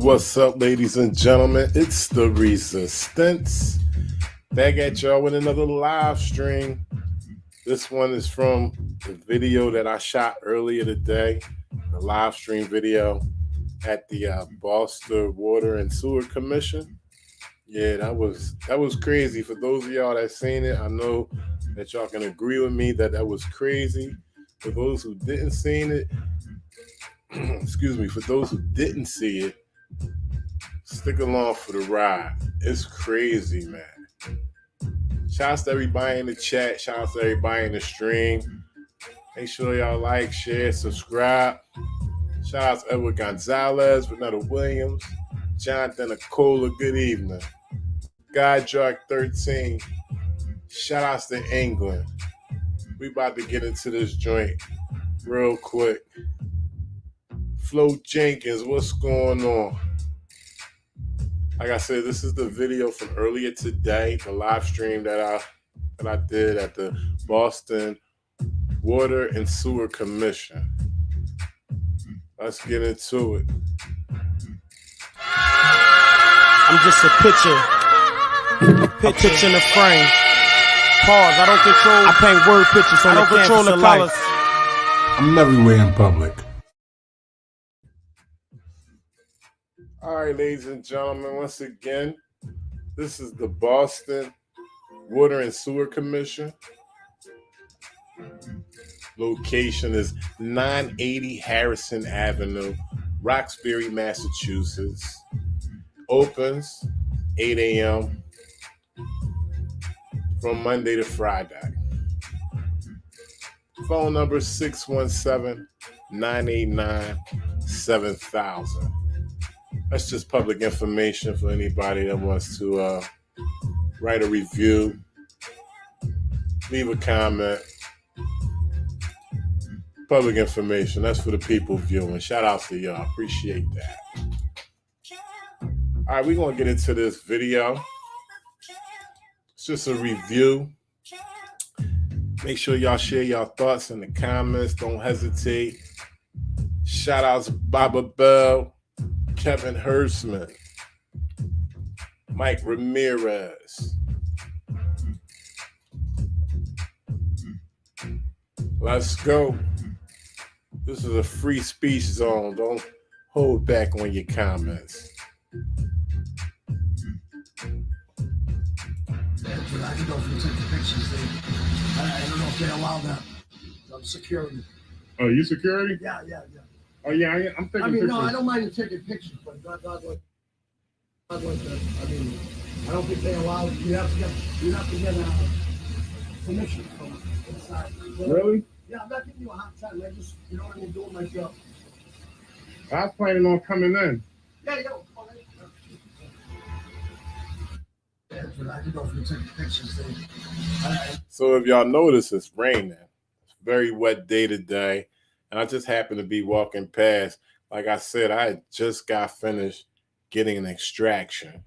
What's up, ladies and gentlemen? It's the Resistance. Back at y'all with another live stream. This one is from the video that I shot earlier today, the live stream video at the Boston Water and Sewer Commission. Yeah, that was crazy. For those of y'all that seen it, I know that y'all can agree with me that was crazy. For those who didn't seen it, excuse me, for those who didn't see it, stick along for the ride. It's crazy, man. Shouts to everybody in the chat. Shouts to everybody in the stream. Make sure y'all like, share, subscribe. Shouts to Edward Gonzalez, Renata Williams, Jonathan Acola, good evening. Guy Jark 13. Shoutouts to England. We about to get into this joint real quick. Flo Jenkins, what's going on? Like I said, this is the video from earlier today, the live stream that I did at the Boston Water and Sewer Commission. Let's get into it. I'm just a picture in the frame. Pause. I paint word pictures on the canvas of life. I'm everywhere in public. All right, ladies and gentlemen, once again, this is the Boston Water and Sewer Commission. Location is 980 Harrison Avenue, Roxbury, Massachusetts. Opens 8 a.m. from Monday to Friday. Phone number 617-989-7000. That's just public information for anybody that wants to write a review, leave a comment. Public information. That's for the people viewing. Shout out to y'all. Appreciate that. All right, we're going to get into this video. It's just a review. Make sure y'all share y'all thoughts in the comments. Don't hesitate. Shout out to Baba Bell, Kevin Hersman, Mike Ramirez. Let's go. This is a free speech zone. Don't hold back on your comments. I can go for the pictures. I don't know if they allow that. I'm security. Oh, you security? Yeah. Oh, yeah, I'm taking pictures. No, I don't mind you taking pictures, but not like that. I mean, I don't think they allow it. You have to get permission from inside. Really? Yeah, I'm not giving you a hard time. You know what I mean, doing my job. I was planning on coming in. Yeah, yo. I can go for the pictures. So if y'all notice, it's raining. It's a very wet day today. And I just happened to be walking past. Like I said, I had just got finished getting an extraction.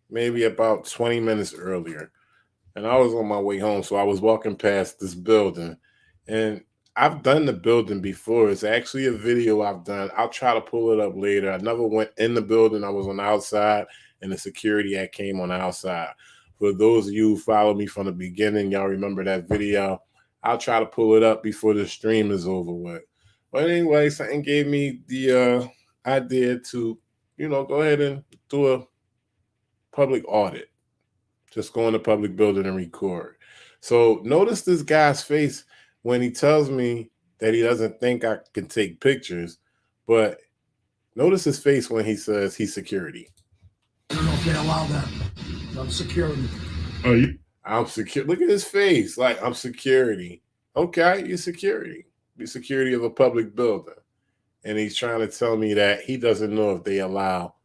Maybe about 20 minutes earlier. And I was on my way home. So I was walking past this building. And I've done the building before. It's actually a video I've done. I'll try to pull it up later. I never went in the building. I was on the outside. And the security act came on the outside. For those of you who follow me from the beginning, y'all remember that video. I'll try to pull it up before the stream is over with. But anyway, something gave me the idea to, go ahead and do a public audit. Just go in the public building and record. So notice this guy's face when he tells me that he doesn't think I can take pictures. But notice his face when he says he's security. I don't know if they allow that. I'm security. Oh, I'm secure. Look at his face. Like, I'm security. Okay, you're security. You're security of a public building. And he's trying to tell me that he doesn't know if they allow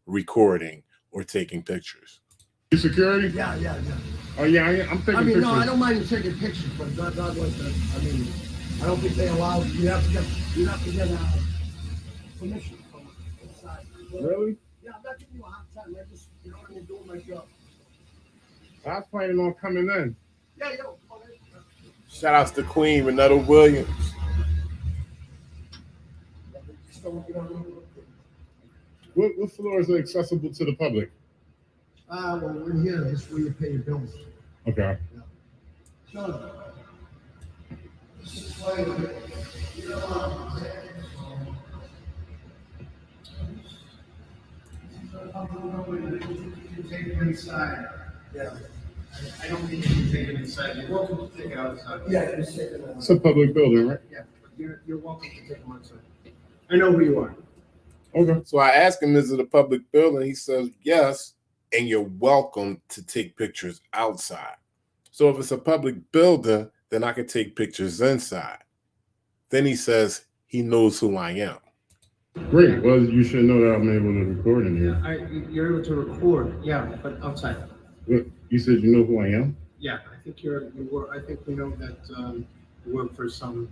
recording or taking pictures. You security? Yeah. Oh, yeah, I'm taking pictures. No, I don't mind you taking pictures, but not like that. I mean, I don't think they allow it. You have to get permission from inside. Really? Yeah, I'm not giving you a hard time. You know what I mean, doing my job. I was planning on coming in. Yeah, yo. Shout outs to Queen Renata Williams. What floors are accessible to the public? Well, in here, this is where you pay your bills. Okay. Sean, this is why you don't want to take it inside. Yeah. I don't think you can take it inside. You're welcome to take it outside. Yeah, just take it outside. It's a public building, right? Yeah, but you're welcome to take them outside. I know who you are. Okay. So I asked him, is it a public building? He says, yes, and you're welcome to take pictures outside. So if it's a public building, then I can take pictures inside. Then he says he knows who I am. Great. Well, you should know that I'm able to record in here. You're able to record, yeah, but outside. What? You said you know who I am? Yeah, I think I think we know that you work for some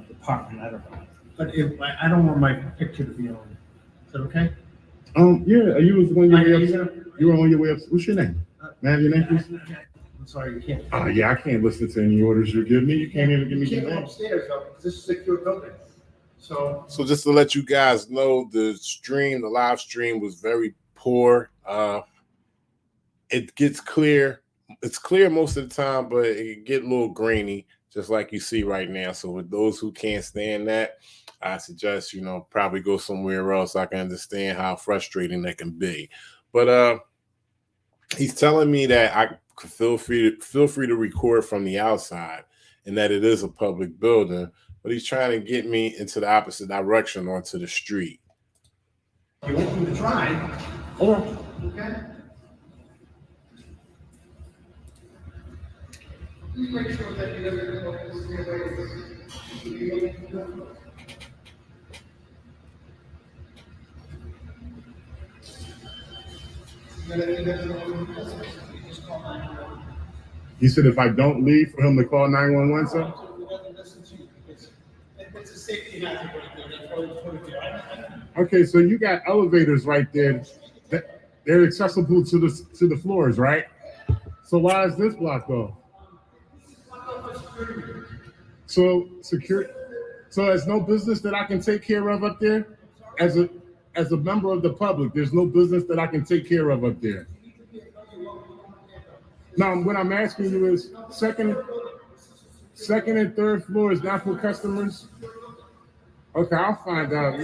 department. I don't know, but I don't want my picture to be on. Is that okay? Yeah. You was on your way up. You were on your way up. What's your name? May I have your name, please? I'm sorry, you can't. Yeah, I can't listen to any orders you give me. You can't even give me your You can't name. go upstairs though, because this is a secure building. So just to let you guys know, the live stream was very poor. It gets clear. It's clear most of the time, but it can get a little grainy, just like you see right now. So with those who can't stand that, I suggest, probably go somewhere else. I can understand how frustrating that can be. But he's telling me that I could feel free to record from the outside and that it is a public building, but he's trying to get me into the opposite direction onto the street. You want me to try? Okay. Please make sure that you never go You said if I don't leave for him to call 911, sir? It's a safety hazard right there. That's why we put it there. Okay, so you got elevators right there. They're accessible to the floors, right? So why is this blocked off? So there's no business that I can take care of up there as a member of the public. There's no business that I can take care of up there. Now, what I'm asking you is second and third floor is not for customers. Okay, I'll find out.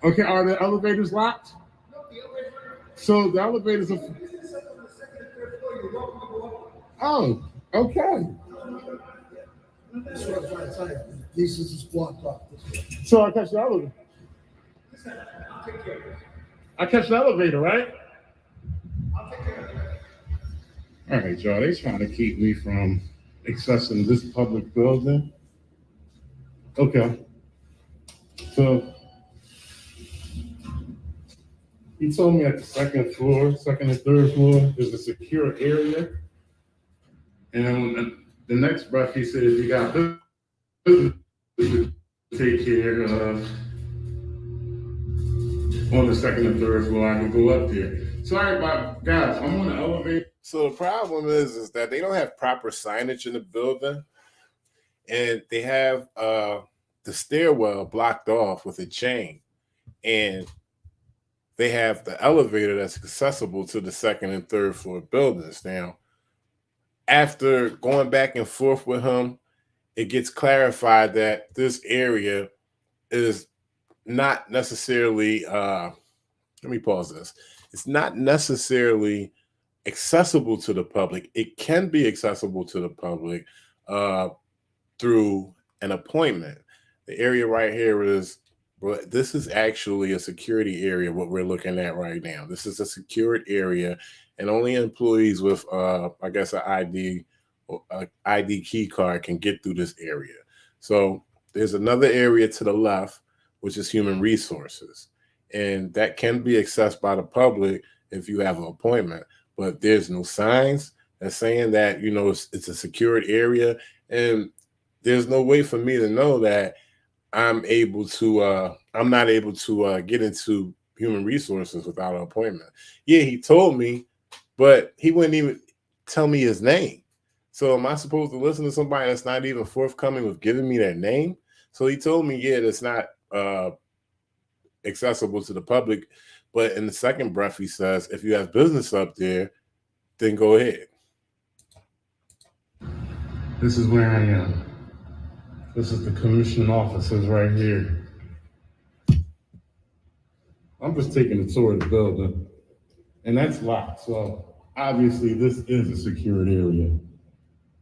Okay, are the elevators locked? So the elevators are. Oh, okay. This is blocked off. So I catch the elevator. I catch the elevator, right? All right, y'all. They trying to keep me from accessing this public building. Okay. So he told me at the second and third floor, there's a secure area. And then the next breath, he said, if you got business to take care of on the second and third floor, I can go up there. So, all right, guys, I'm on the elevator. So the problem is that they don't have proper signage in the building, and they have the stairwell blocked off with a chain, and they have the elevator that's accessible to the second and third floor buildings. Now, after going back and forth with him, it gets clarified that this area is not necessarily, let me pause this. It's not necessarily accessible to the public. It can be accessible to the public through an appointment. The area right here is, well, this is actually a security area, what we're looking at right now. This is a secured area, and only employees with, I guess, an ID key card can get through this area. So there's another area to the left, which is human resources. And that can be accessed by the public if you have an appointment. But there's no signs that's saying that, it's a secured area. And there's no way for me to know that I'm not able to get into human resources without an appointment. Yeah, he told me, but he wouldn't even tell me his name. So am I supposed to listen to somebody that's not even forthcoming with giving me their name? So he told me, yeah, that's not accessible to the public. But in the second breath, he says, if you have business up there, then go ahead. This is where I am. This is the commission offices right here. I'm just taking a tour of the building, and that's locked. So obviously this is a secured area.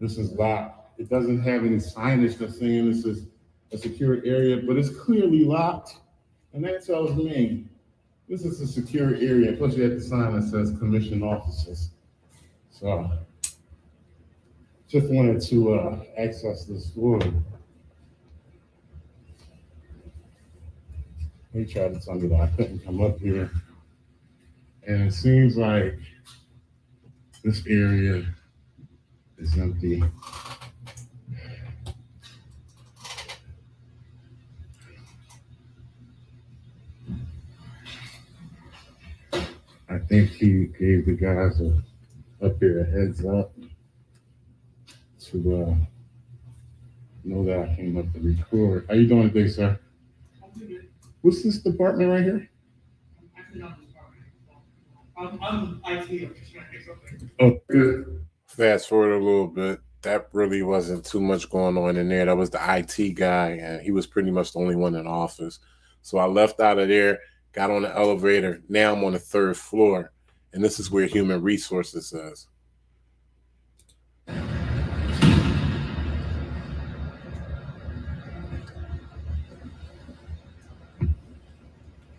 This is locked. It doesn't have any signage that's saying this is a secured area, but it's clearly locked. And that tells me this is a secure area. Plus you have the sign that says commission offices. So just wanted to access this floor. He tried to tell me that I couldn't come up here. And it seems like this area is empty. I think he gave the guys up here a heads up to know that I came up to record. How you doing today, sir? What's this department right here? Actually, not this department. I'm IT. I'm just trying to fix something. Oh, good. Fast forward a little bit. That really wasn't too much going on in there. That was the IT guy, and he was pretty much the only one in the office. So I left out of there, got on the elevator. Now I'm on the 3rd floor, and this is where human resources is.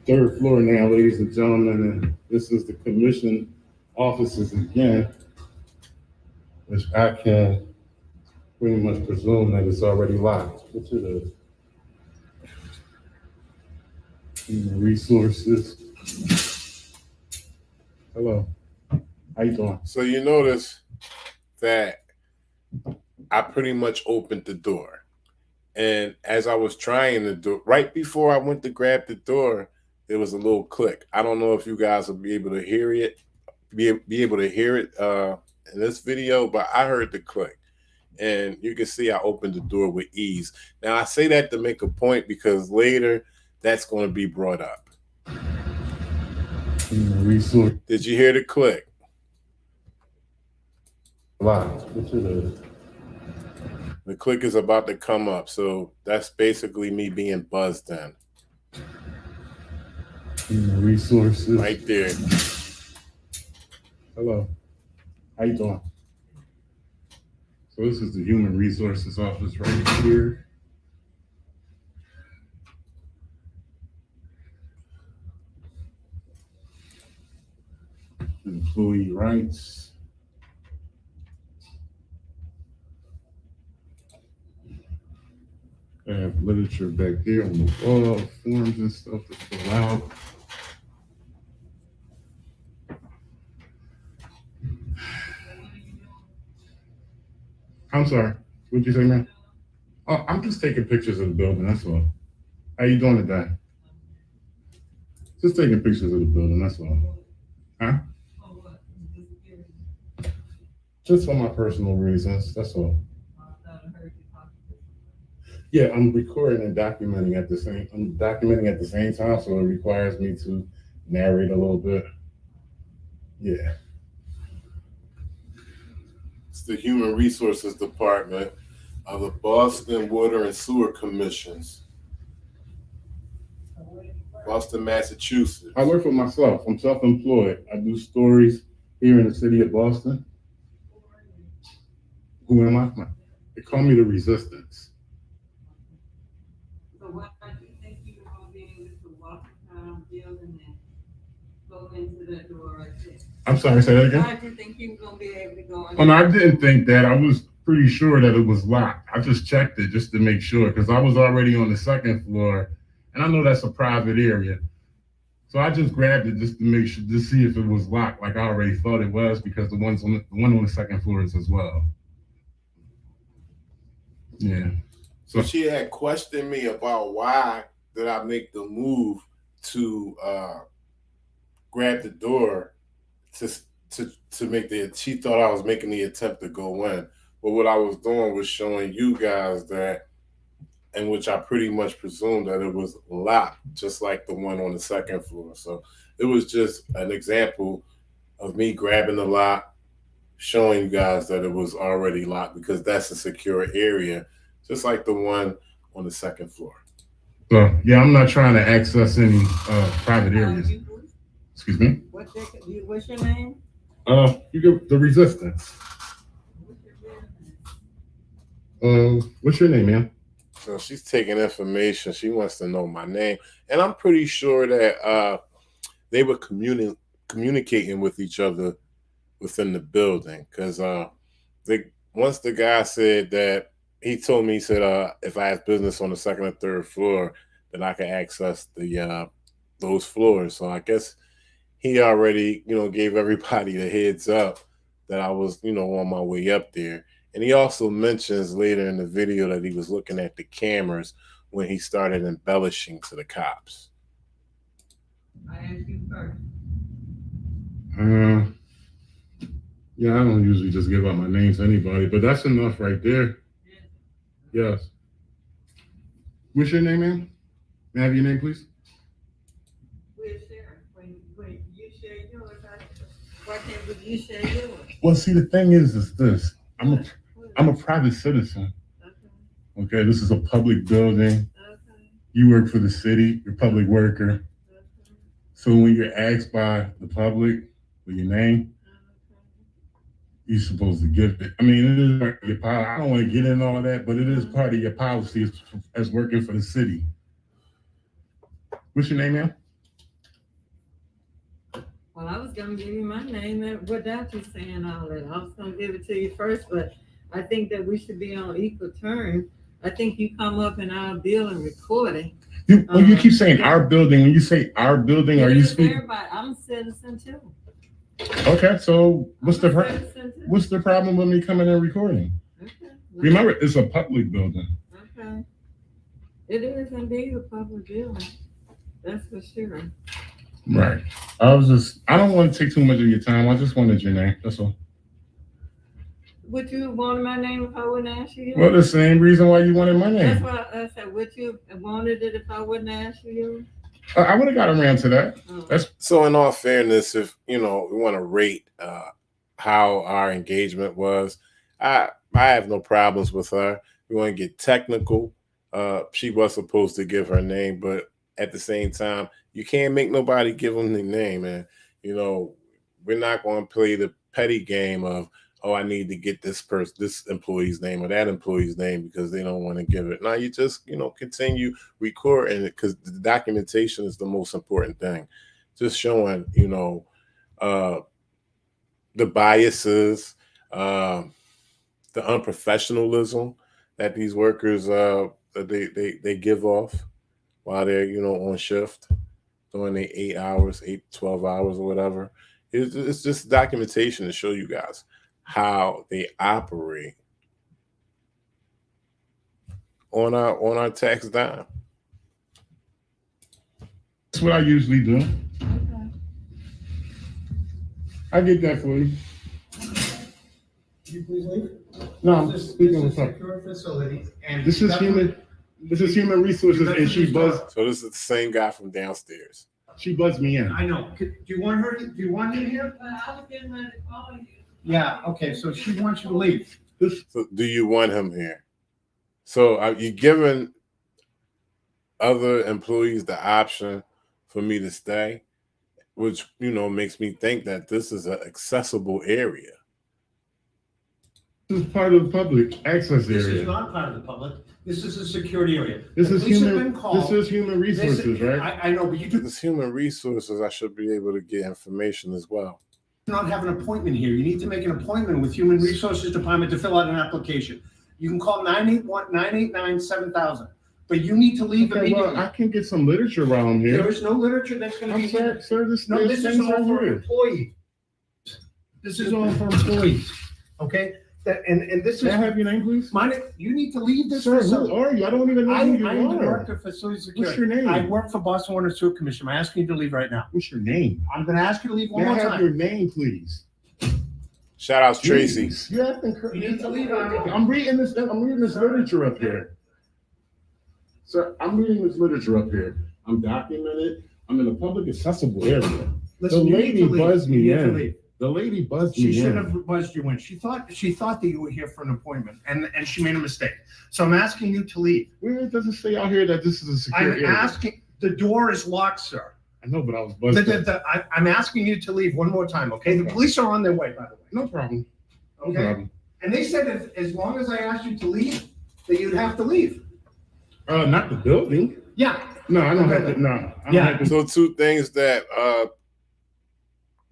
Third floor now, ladies and gentlemen, and this is the commission offices again, which I can pretty much presume that it's already locked, which it is. Human resources. Hello. How you doing? So you notice that I pretty much opened the door. And as I was trying to do, right before I went to grab the door, there was a little click. I don't know if you guys will be able to hear it, be able to hear it in this video, but I heard the click. And you can see I opened the door with ease. Now I say that to make a point because later that's going to be brought up. Resource. Did you hear the click? Locked, which it is. The click is about to come up. So that's basically me being buzzed in. Human resources. Right there. Hello. How you doing? So this is the human resources office right here. Employee rights. I have literature back there on the wall, forms and stuff to fill out. I'm sorry. What'd you say, man? Oh, I'm just taking pictures of the building, that's all. How you doing today? Just taking pictures of the building, that's all. Huh? Just for my personal reasons, that's all. Yeah, I'm recording and documenting at the same. I'm documenting at the same time, so it requires me to narrate a little bit. Yeah. It's the Human Resources Department of the Boston Water and Sewer Commissions, Boston, Massachusetts. I work for myself. I'm self-employed. I do stories here in the city of Boston. Who am I? They call me the Resistance. So why do you think you were gonna be able to walk around the building and go into that door right there? I'm sorry, say that again? Why did you think you were gonna be able to go in? Oh, no, I didn't think that. I was pretty sure that it was locked. I just checked it just to make sure because I was already on the 2nd floor and I know that's a private area. So I just grabbed it just to make sure, to see if it was locked like I already thought it was because the one on the 2nd floor is as well. Yeah. So she had questioned me about why did I make the move to grab the door to make the. She thought I was making the attempt to go in, But what I was doing was showing you guys that, in which I pretty much presumed that it was locked, just like the one on the second floor. So it was just an example of me grabbing the lock, showing you guys that it was already locked because that's a secure area, just like the one on the second floor. So yeah, I'm not trying to access any private areas. Excuse me. What's your name? You get the resistance. What's your name, ma'am? So she's taking information. She wants to know my name, and I'm pretty sure that they were communicating with each other within the building, because once the guy said that, he told me, he said if I have business on the second or third floor, then I can access the those floors. So I guess he already gave everybody the heads up that I was on my way up there. And he also mentions later in the video that he was looking at the cameras when he started embellishing to the cops. I asked you first. Yeah, I don't usually just give out my name to anybody, but that's enough right there. Yes. What's your name, ma'am? May I have your name, please? We'll share. When you share yours, why can't you share yours? Well, see, the thing is this. I'm a private citizen. Okay, this is a public building. You work for the city, you're a public worker. So when you're asked by the public for your name, you're supposed to give it. I mean, it is part of your policy. I don't want to get into all that, but it is part of your policy as working for the city. What's your name, ma'am? Well, I was going to give you my name without you saying all that. I was going to give it to you first, but I think that we should be on equal terms. I think you come up in our building recording. You keep saying our building. When you say our building, are you speaking? Everybody, I'm a citizen too. Okay, so what's the problem with me coming and recording? Okay. Remember, it's a public building. Okay. It is indeed a public building. That's for sure. Right. I don't want to take too much of your time. I just wanted your name. That's all. Would you have wanted my name if I wouldn't ask you? Well, the same reason why you wanted my name. That's why I said, would you have wanted it if I wouldn't ask you? I would have got around to that. Oh. So in all fairness, if we want to rate how our engagement was, I have no problems with her. We want to get technical. She was supposed to give her name, but at the same time, you can't make nobody give them the name. And we're not going to play the petty game of, oh, I need to get this employee's name or that employee's name because they don't want to give it. Now you just, continue recording it, because the documentation is the most important thing. Just showing, the biases, the unprofessionalism that these workers they give off while they're, on shift during the 8 hours, 12 hours or whatever. It's just documentation to show you guys how they operate on our tax dime. That's what I usually do. Okay. I get that for you. Can you please leave? No, I'm This speaking is with a her. secure facility, and This is human resources, and she buzzed. So this is the same guy from downstairs. She buzzed me in. I know. Do you want her? Do you want me here? But I was getting ready to call you. Yeah. Okay. So she wants you to leave. So do you want him here? So are you giving other employees the option for me to stay, which makes me think that this is an accessible area. This is part of the public access This area. is not part of the public. This is a security area. This The is police have human. been called. This is human resources, right? I know, but you do This human resources, I should be able to get information as well. not have an appointment here. You need to make an appointment with Human Resources Department to fill out an application. You can call 981-989-7000, but you need to leave Okay, immediately. well, I can get some literature while I'm There here. is no literature that's going to I'm be sorry, here. sir. This No, this is things all right for here. employees. This is all for employees, okay? And this May I is, have your name, please? you need to leave this Sir, who facility. are you? I don't even know who you I'm the are. director of facility security. What's your name? I work for Boston Water and Sewer Commission. I'm asking you to leave right now. What's your name? I'm going to ask you to leave one May I more have time. your name, please? Shout out Tracy. Jeez, you acting crazy. I'm reading this literature up here. Sir, I'm reading this literature up here. I'm documented. I'm in a public accessible area. Listen, The lady buzzed me You need to in. leave. The lady buzzed She me should in. have buzzed you in. She thought that you were here for an appointment, and she made a mistake. So I'm asking you to leave. Where does it say out here that this is a secure I'm area? asking. The door is locked, sir. I know, but I was buzzed in. I'm asking you to leave one more time, okay? The police are on their way, by the way. No problem. No Okay. problem. And they said that as long as I asked you to leave, that you'd have to leave. Not the building. Yeah. No, I don't have to. No. I don't Yeah. have to. So two things that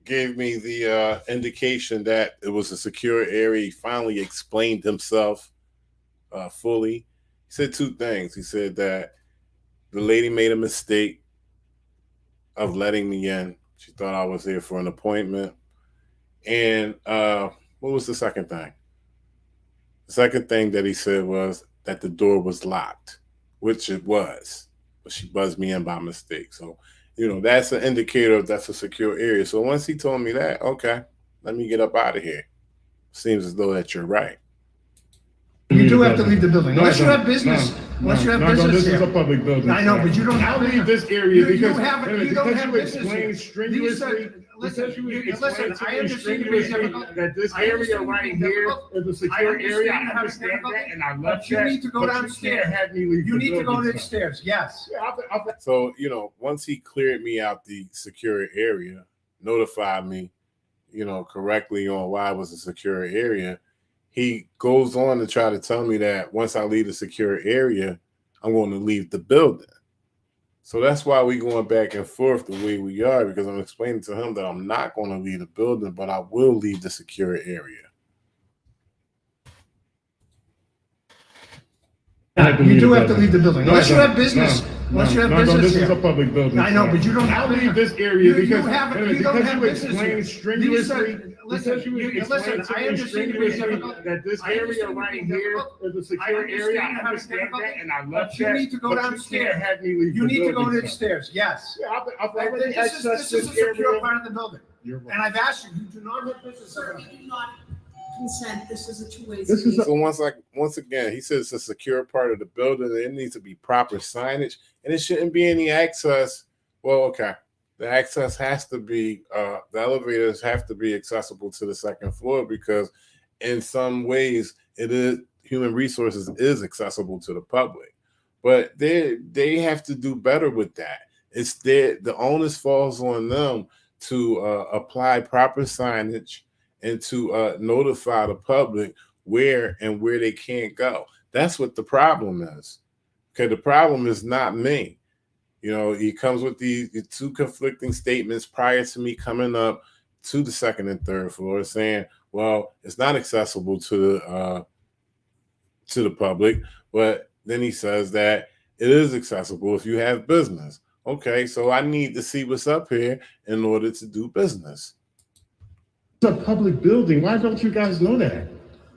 gave me the indication that it was a secure area. He finally explained himself fully. He said two things. He said that the lady made a mistake of letting me in. She thought I was here for an appointment. And what was the second thing? The second thing that he said was that the door was locked, which it was, but she buzzed me in by mistake. So, that's an indicator of that's a secure area. So once he told me that, okay, let me get up out of here. Seems as though that you're right. You do have to leave the building. No, Unless you I don't. have business. No, Unless you have no, business this here. is a public building. I know, but you don't have I'll leave this area because you don't have business explained here. strenuously. Listen, Listen, I understand you're being difficult. that this I area understand right you're being here difficult. is a secure understand area. you're I having understand difficulty, that, and I love but you that. need to go but downstairs. You can't have me leave You the need to go building, sir. upstairs, yes. Yeah, So, once he cleared me out the secure area, notified me, correctly on why it was a secure area, he goes on to try to tell me that once I leave the secure area, I'm going to leave the building. So that's why we're going back and forth the way we are, because I'm explaining to him that I'm not going to leave the building, but I will leave the secure area. You do have to leave the building. Unless you have business. Unless you have business this here. is a public building. I know, but you don't I'll have leave this area because you don't have business explained here. strenuously. Listen, I understand you're being strenuously difficult. that this I area understand right you're being here difficult. is a secure area. I understand that, and I love But you that. need to go but downstairs. You can't have me leave You the need to go building, sir. upstairs, yes. Yeah, I've already This accessed is a this secure area. part of the building. You're right. And I've asked you do not have business. Sir, we do not consent. This is a two-way This is street. So once again, he says it's a secure part of the building. There needs to be proper signage, and it shouldn't be any access. Well, okay, the access has to be the elevators have to be accessible to the second floor, because in some ways it is human resources is accessible to the public, but they have to do better with that. It's the onus falls on them to apply proper signage and to notify the public where they can't go. That's what the problem is. Okay, the problem is not me. He comes with the two conflicting statements prior to me coming up to the second and third floor, saying, well, it's not accessible to the public, but then he says that it is accessible if you have business. Okay, so I need to see what's up here in order to do business. It's a public building. Why don't you guys know that?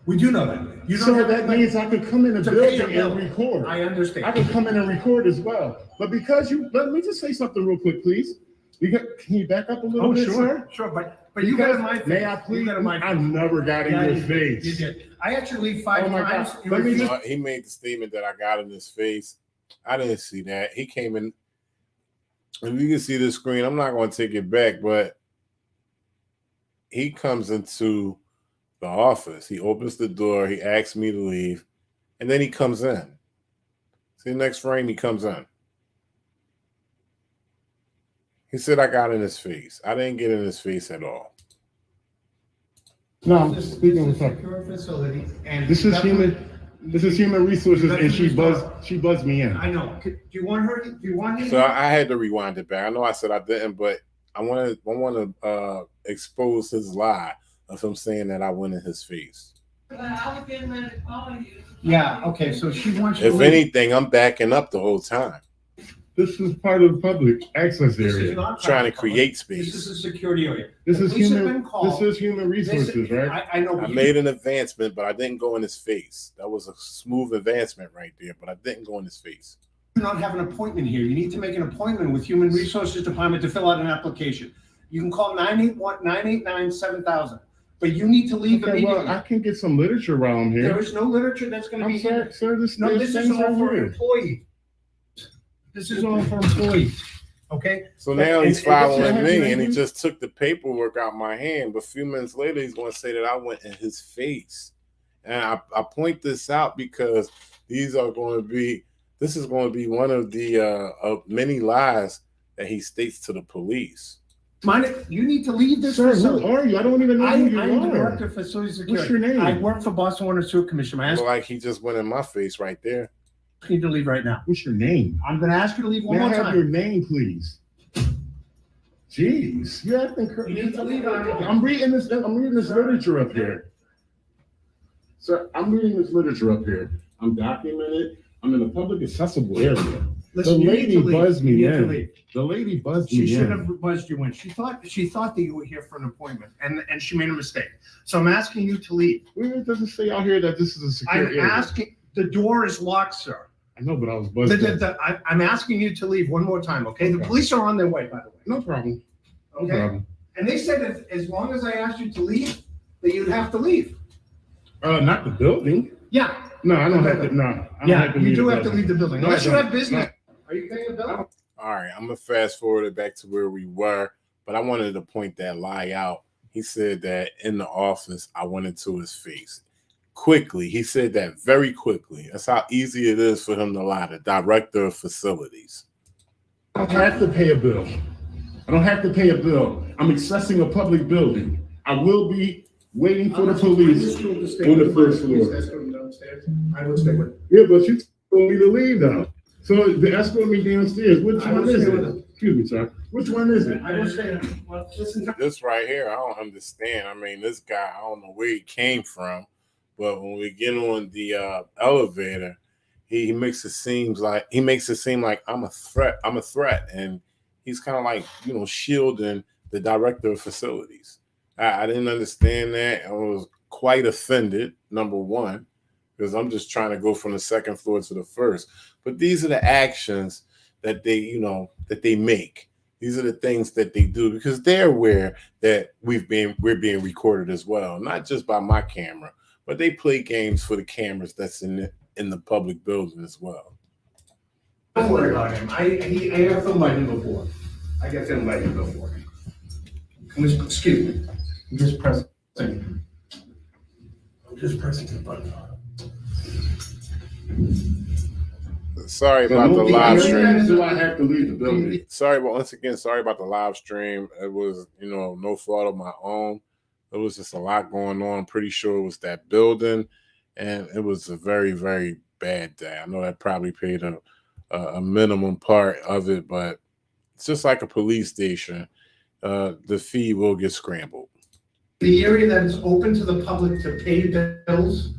We do know that. You don't So have that means I could come in the to pay building your and bill. record. I understand. I can come in and record as well. But because let me just say something real quick, please. Can you back up a little bit, sir? Sure, but you got in my face. May I please? You got in my I never got in Yeah, your you did. face. You did. I actually leave 5 Oh my times. God. You Let me refused. just- He made the statement that I got in his face. I didn't see that. He came in. If you can see the screen, I'm not going to take it back, but he comes into the office. He opens the door. He asks me to leave, and then he comes in. See the next frame, he comes in. He said I got in his face. I didn't get in his face at all. No, I'm just speaking with her. Secure facility, and This is that's human resources, That's and what she buzzed me in. I know. Do you want her? Do you want him? So I had to rewind it back. I know I said I didn't, but I want to expose his lie of him saying that I went in his face. But I was getting ready to call you. Yeah. Okay. So she wants you If to leave. anything, I'm backing up the whole time, This is part of the public access This is area. not trying to public. create This space. is a security area. This The is police have human. been called. This is human resources, right? I know. I but you- made an advancement, but I didn't go in his face. That was a smooth advancement right there, but I didn't go in his face. do not have an appointment here. You need to make an appointment with Human Resources Department to fill out an application. You can call 981-989-7000. But you need to leave Okay, immediately. well, I can get some literature around here. There is no literature that's going to be here. Sir, this This is all for employees. This is all for employees, okay? So now he's following me, and he language? just took the paperwork out my hand. But a few minutes later, he's going to say that I went in his face. And I point this out because this is going to be one of the many lies that he states to the police. You need to leave this Sir, facility. who are you? I don't even know who you I'm the are. director of facility security. What's your name? I work for Boston Water and Sewer Commission. I ask Like he just went in my face right there. you to leave right now. What's your name? I'm going to ask you to leave one May I more have time. your name, please? Jeez, you're acting You crazy. need to leave out of here. I'm reading this literature up here. Sir, I'm reading this literature up here. I'm documented. I'm in a public accessible area. Listen, The you need lady to leave. buzzed me You need to in. leave. The lady buzzed She me should in. have buzzed you in. She thought that you were here for an appointment, and she made a mistake. So I'm asking you to leave. Where does it say out here that this is a secure I'm area? asking. The door is locked, sir. I know, but I was buzzed in. I'm asking you to leave one more time, okay? The Okay. police are on their way, by the way. No problem. No Okay. problem. And they said that as long as I asked you to leave, that you'd have to leave. Not the building. Yeah, No, I don't have to. No, I don't yeah, have to you leave do the have to building. leave the building No, unless I you don't. have business. No. Are you paying a bill? All right, I'm gonna fast forward it back to where we were, but I wanted to point that lie out. He said that in the office, I went into his face quickly. He said that very quickly. That's how easy it is for him to lie. The director of facilities. I don't have to pay a bill. I don't have to pay a bill. I'm accessing a public building. I will be waiting for the police on the first floor. I would stay with. Yeah, but you told me to leave now. So the escort me downstairs. Which I one will is stay it? with him. Excuse me, sir. Which one is it? I would stay. Well, listen. This right here, I don't understand. I mean, this guy, I don't know where he came from, but when we get on the elevator, he makes it seem like I'm a threat. I'm a threat, and he's kind of like shielding the director of facilities. I didn't understand that. I was quite offended. Number one, because I'm just trying to go from the second floor to the first. But these are the actions that they make. These are the things that they do because they're aware that we're being recorded as well, not just by my camera, but they play games for the cameras that's in the public building as well. Don't worry about him. I got filmed by him before. I got filmed by him before. Excuse me. I'm just pressing. I'm just pressing the button. Sorry about the live stream. Do I have to leave the building? Sorry about the live stream. It was, no fault of my own. There was just a lot going on. I'm pretty sure it was that building, and it was a very, very bad day. I know that probably paid a minimum part of it, but it's just like a police station. The fee will get scrambled. The area that is open to the public to pay bills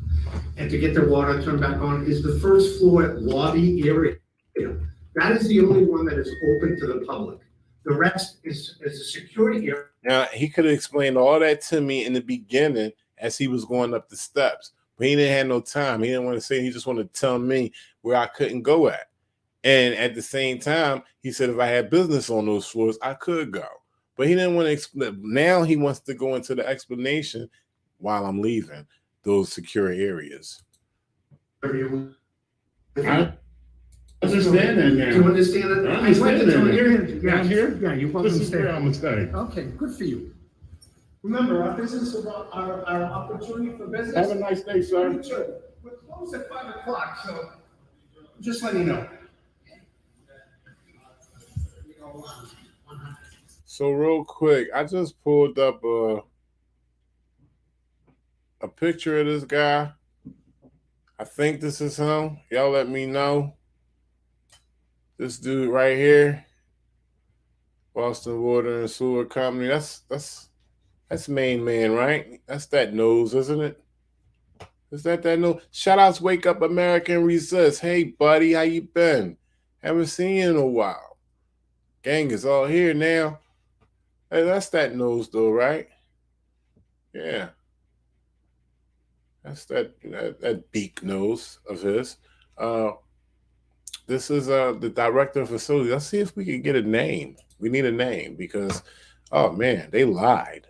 and to get their water turned back on is the first floor lobby area. That is the only one that is open to the public. The rest is a security area. Now, he could have explained all that to me in the beginning as he was going up the steps, but he didn't have no time. He didn't want to say, he just wanted to tell me where I couldn't go at. And at the same time, he said if I had business on those floors, I could go. But he didn't want to explain. Now he wants to go into the explanation while I'm leaving those secure areas. I understand that now. Do you understand it? I understand that. Yeah, Down here? Yeah, you're welcome This to is where stay. I'm gonna stay. Okay, good for you. Remember, our business is our opportunity for business. Have a nice day, sir. You too. We're closed at 5 o'clock, so just letting you know. So real quick, I just pulled up a picture of this guy. I think this is him. Y'all let me know. This dude right here, Boston Water and Sewer Company. That's main man, right? That's that nose, isn't it? Is that nose? Shout outs, Wake Up America and Resist. Hey, buddy, how you been? Haven't seen you in a while. Gang is all here now. Hey, that's that nose though, right? Yeah. That's that beak nose of his. This is the director of facility. Let's see if we can get a name. We need a name because, oh man, they lied.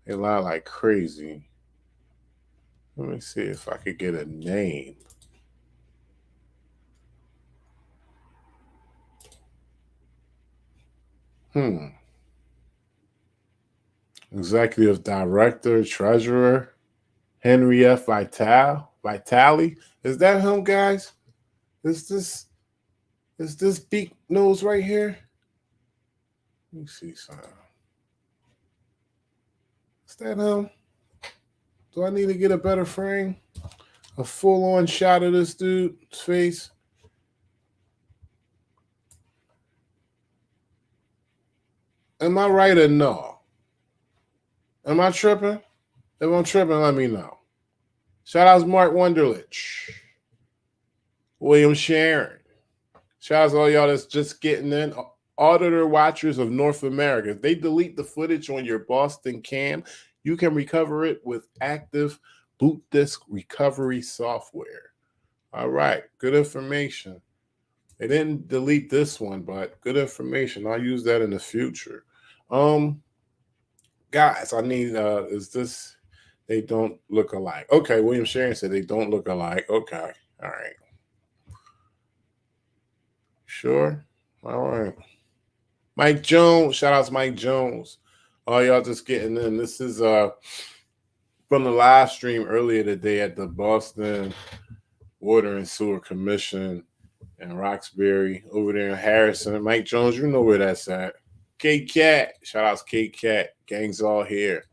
They lie like crazy. Let me see if I could get a name. Executive Director, Treasurer, Henry F. Vitale. Is that him, guys? Is this big nose right here? Let me see something. Is that him? Do I need to get a better frame? A full-on shot of this dude's face? Am I right or no? Am I tripping? If I'm tripping, let me know. Shout out to Mark Wunderlich, William Sharon. Shout out to all y'all that's just getting in. Auditor Watchers of North America. If they delete the footage on your Boston cam, you can recover it with active boot disk recovery software. All right, good information. They didn't delete this one, but good information. I'll use that in the future. Guys, I need is this they don't look alike. Okay, William Sharon said they don't look alike. Okay, all right. Sure. All right. Mike Jones, shout out to Mike Jones. All y'all just getting in. This is from the live stream earlier today at the Boston Water and Sewer Commission in Roxbury over there in Harrison. Mike Jones, you know where that's at. K-Cat, shout out to K-Cat. Gang's all here.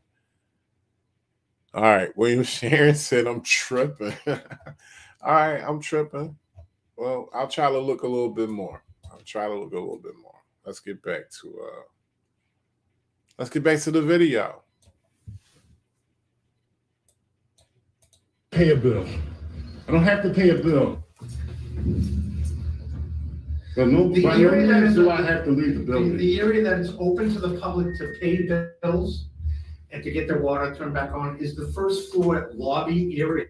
All right, William Sharon said I'm tripping. All right, I'm tripping. Well, I'll try to look a little bit more. Let's get back to the video. Pay a bill. I don't have to pay a bill. But no, by no means do I have to leave the building. The area that is open to the public to pay bills and to get their water turned back on is the first floor lobby area.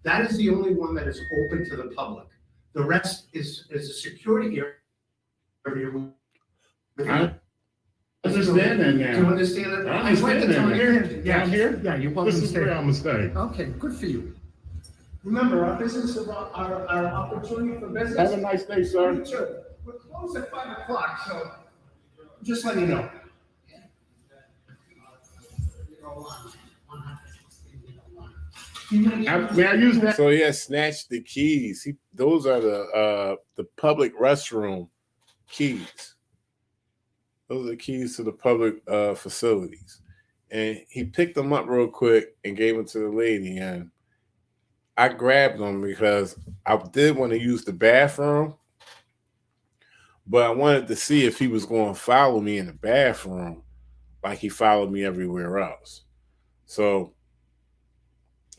That is the only one that is open to the public. The rest is a security area. I understand that now. Do you understand that? I understand that. Down here? Yeah, you're welcome This to is stay. where I'm gonna stay. Okay, good for you. Remember, our business is our opportunity for business. Have a nice day, sir. You too. We're closed at 5 o'clock, so just let you know. May I use that? So he has snatched the keys. Those are the public restroom keys. Those are the keys to the public facilities. And he picked them up real quick and gave them to the lady. And I grabbed them because I did want to use the bathroom, but I wanted to see if he was going to follow me in the bathroom like he followed me everywhere else. So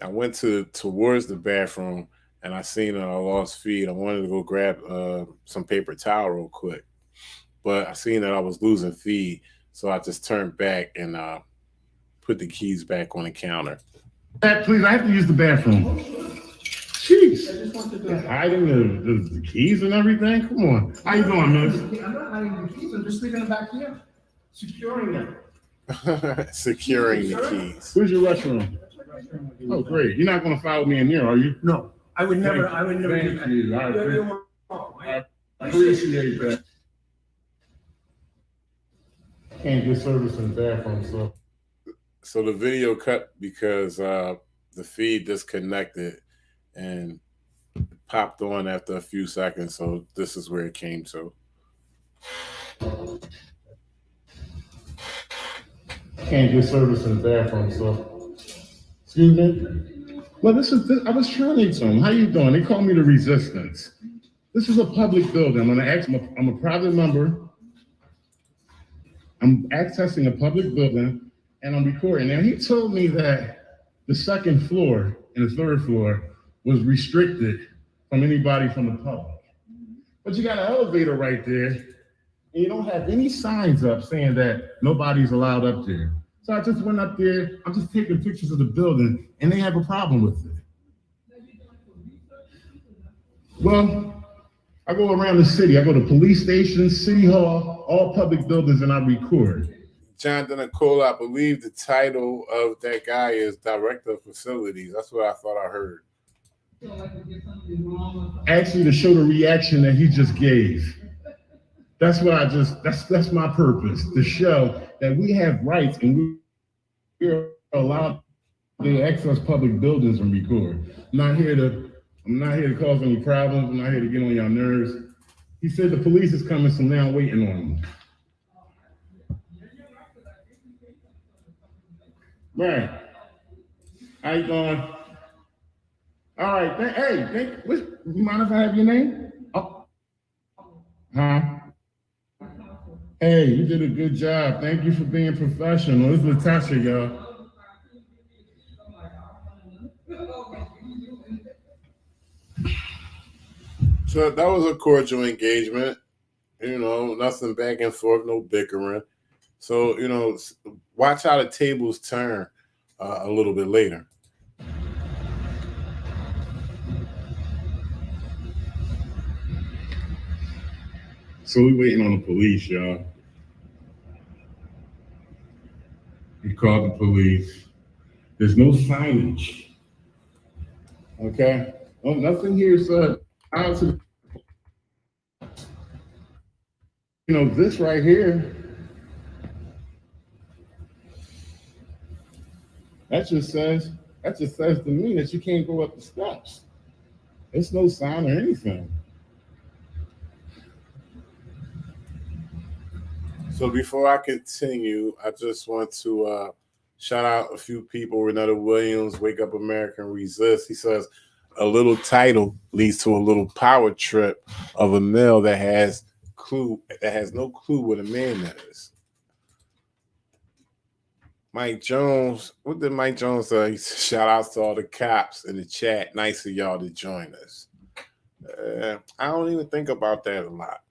I went towards the bathroom and I seen I lost feed. I wanted to go grab some paper towel real quick, but I seen that I was losing feed. So I just turned back and put the keys back on the counter. Please, I have to use the bathroom. Jeez. Hiding the keys and everything? Come on. How you doing, miss? I'm not hiding the keys. I'm just leaving them back here. Securing them. Securing the keys. Where's your restroom? Oh, great. You're not going to follow me in there, are you? No, I would never. Thank do that. you. I appreciate that. Can't get service in the bathroom, So the video cut because the feed disconnected and popped on after a few seconds. So this is where it came to. Can't get service in the bathroom, excuse me. Well, I was trying to tell them. How you doing? They call me the Resistance. This is a public building. I'm gonna ask them. I'm a private member. I'm accessing a public building and I'm recording. Now he told me that the second floor and the third floor was restricted from anybody from the public. But you got an elevator right there and you don't have any signs up saying that nobody's allowed up there. So I just went up there, I'm just taking pictures of the building and they have a problem with it. Well, I go around the city. I go to police stations, city hall, all public buildings, and I record. Jonathan Nicole, I believe the title of that guy is Director of Facilities. That's what I thought I heard. Actually, to show the reaction that he just gave. That's what that's my purpose, to show that we have rights and we're allowed to access public buildings and record. I'm not here to cause any problems. I'm not here to get on your nerves. He said the police is coming, so now I'm waiting on him. Right. How you doing? All right. Hey, you mind if I have your name? Oh. Huh? Hey, you did a good job. Thank you for being professional. This is Latasha, y'all. So that was a cordial engagement. You know, nothing back and forth, no bickering. So, you know, watch how the tables turn a little bit later. So we waiting on the police, y'all. He called the police. There's no signage. Okay? Well, nothing here said out to, you know, this right here. That just says to me that you can't go up the steps. There's no sign or anything. So before I continue, I just want to shout out a few people. Renetta Williams, Wake Up America and Resist. He says, a little title leads to a little power trip of a male that has no clue what a man is. Mike Jones, what did Mike Jones say? He said, shout out to all the cops in the chat. Nice of y'all to join us. I don't even think about that a lot.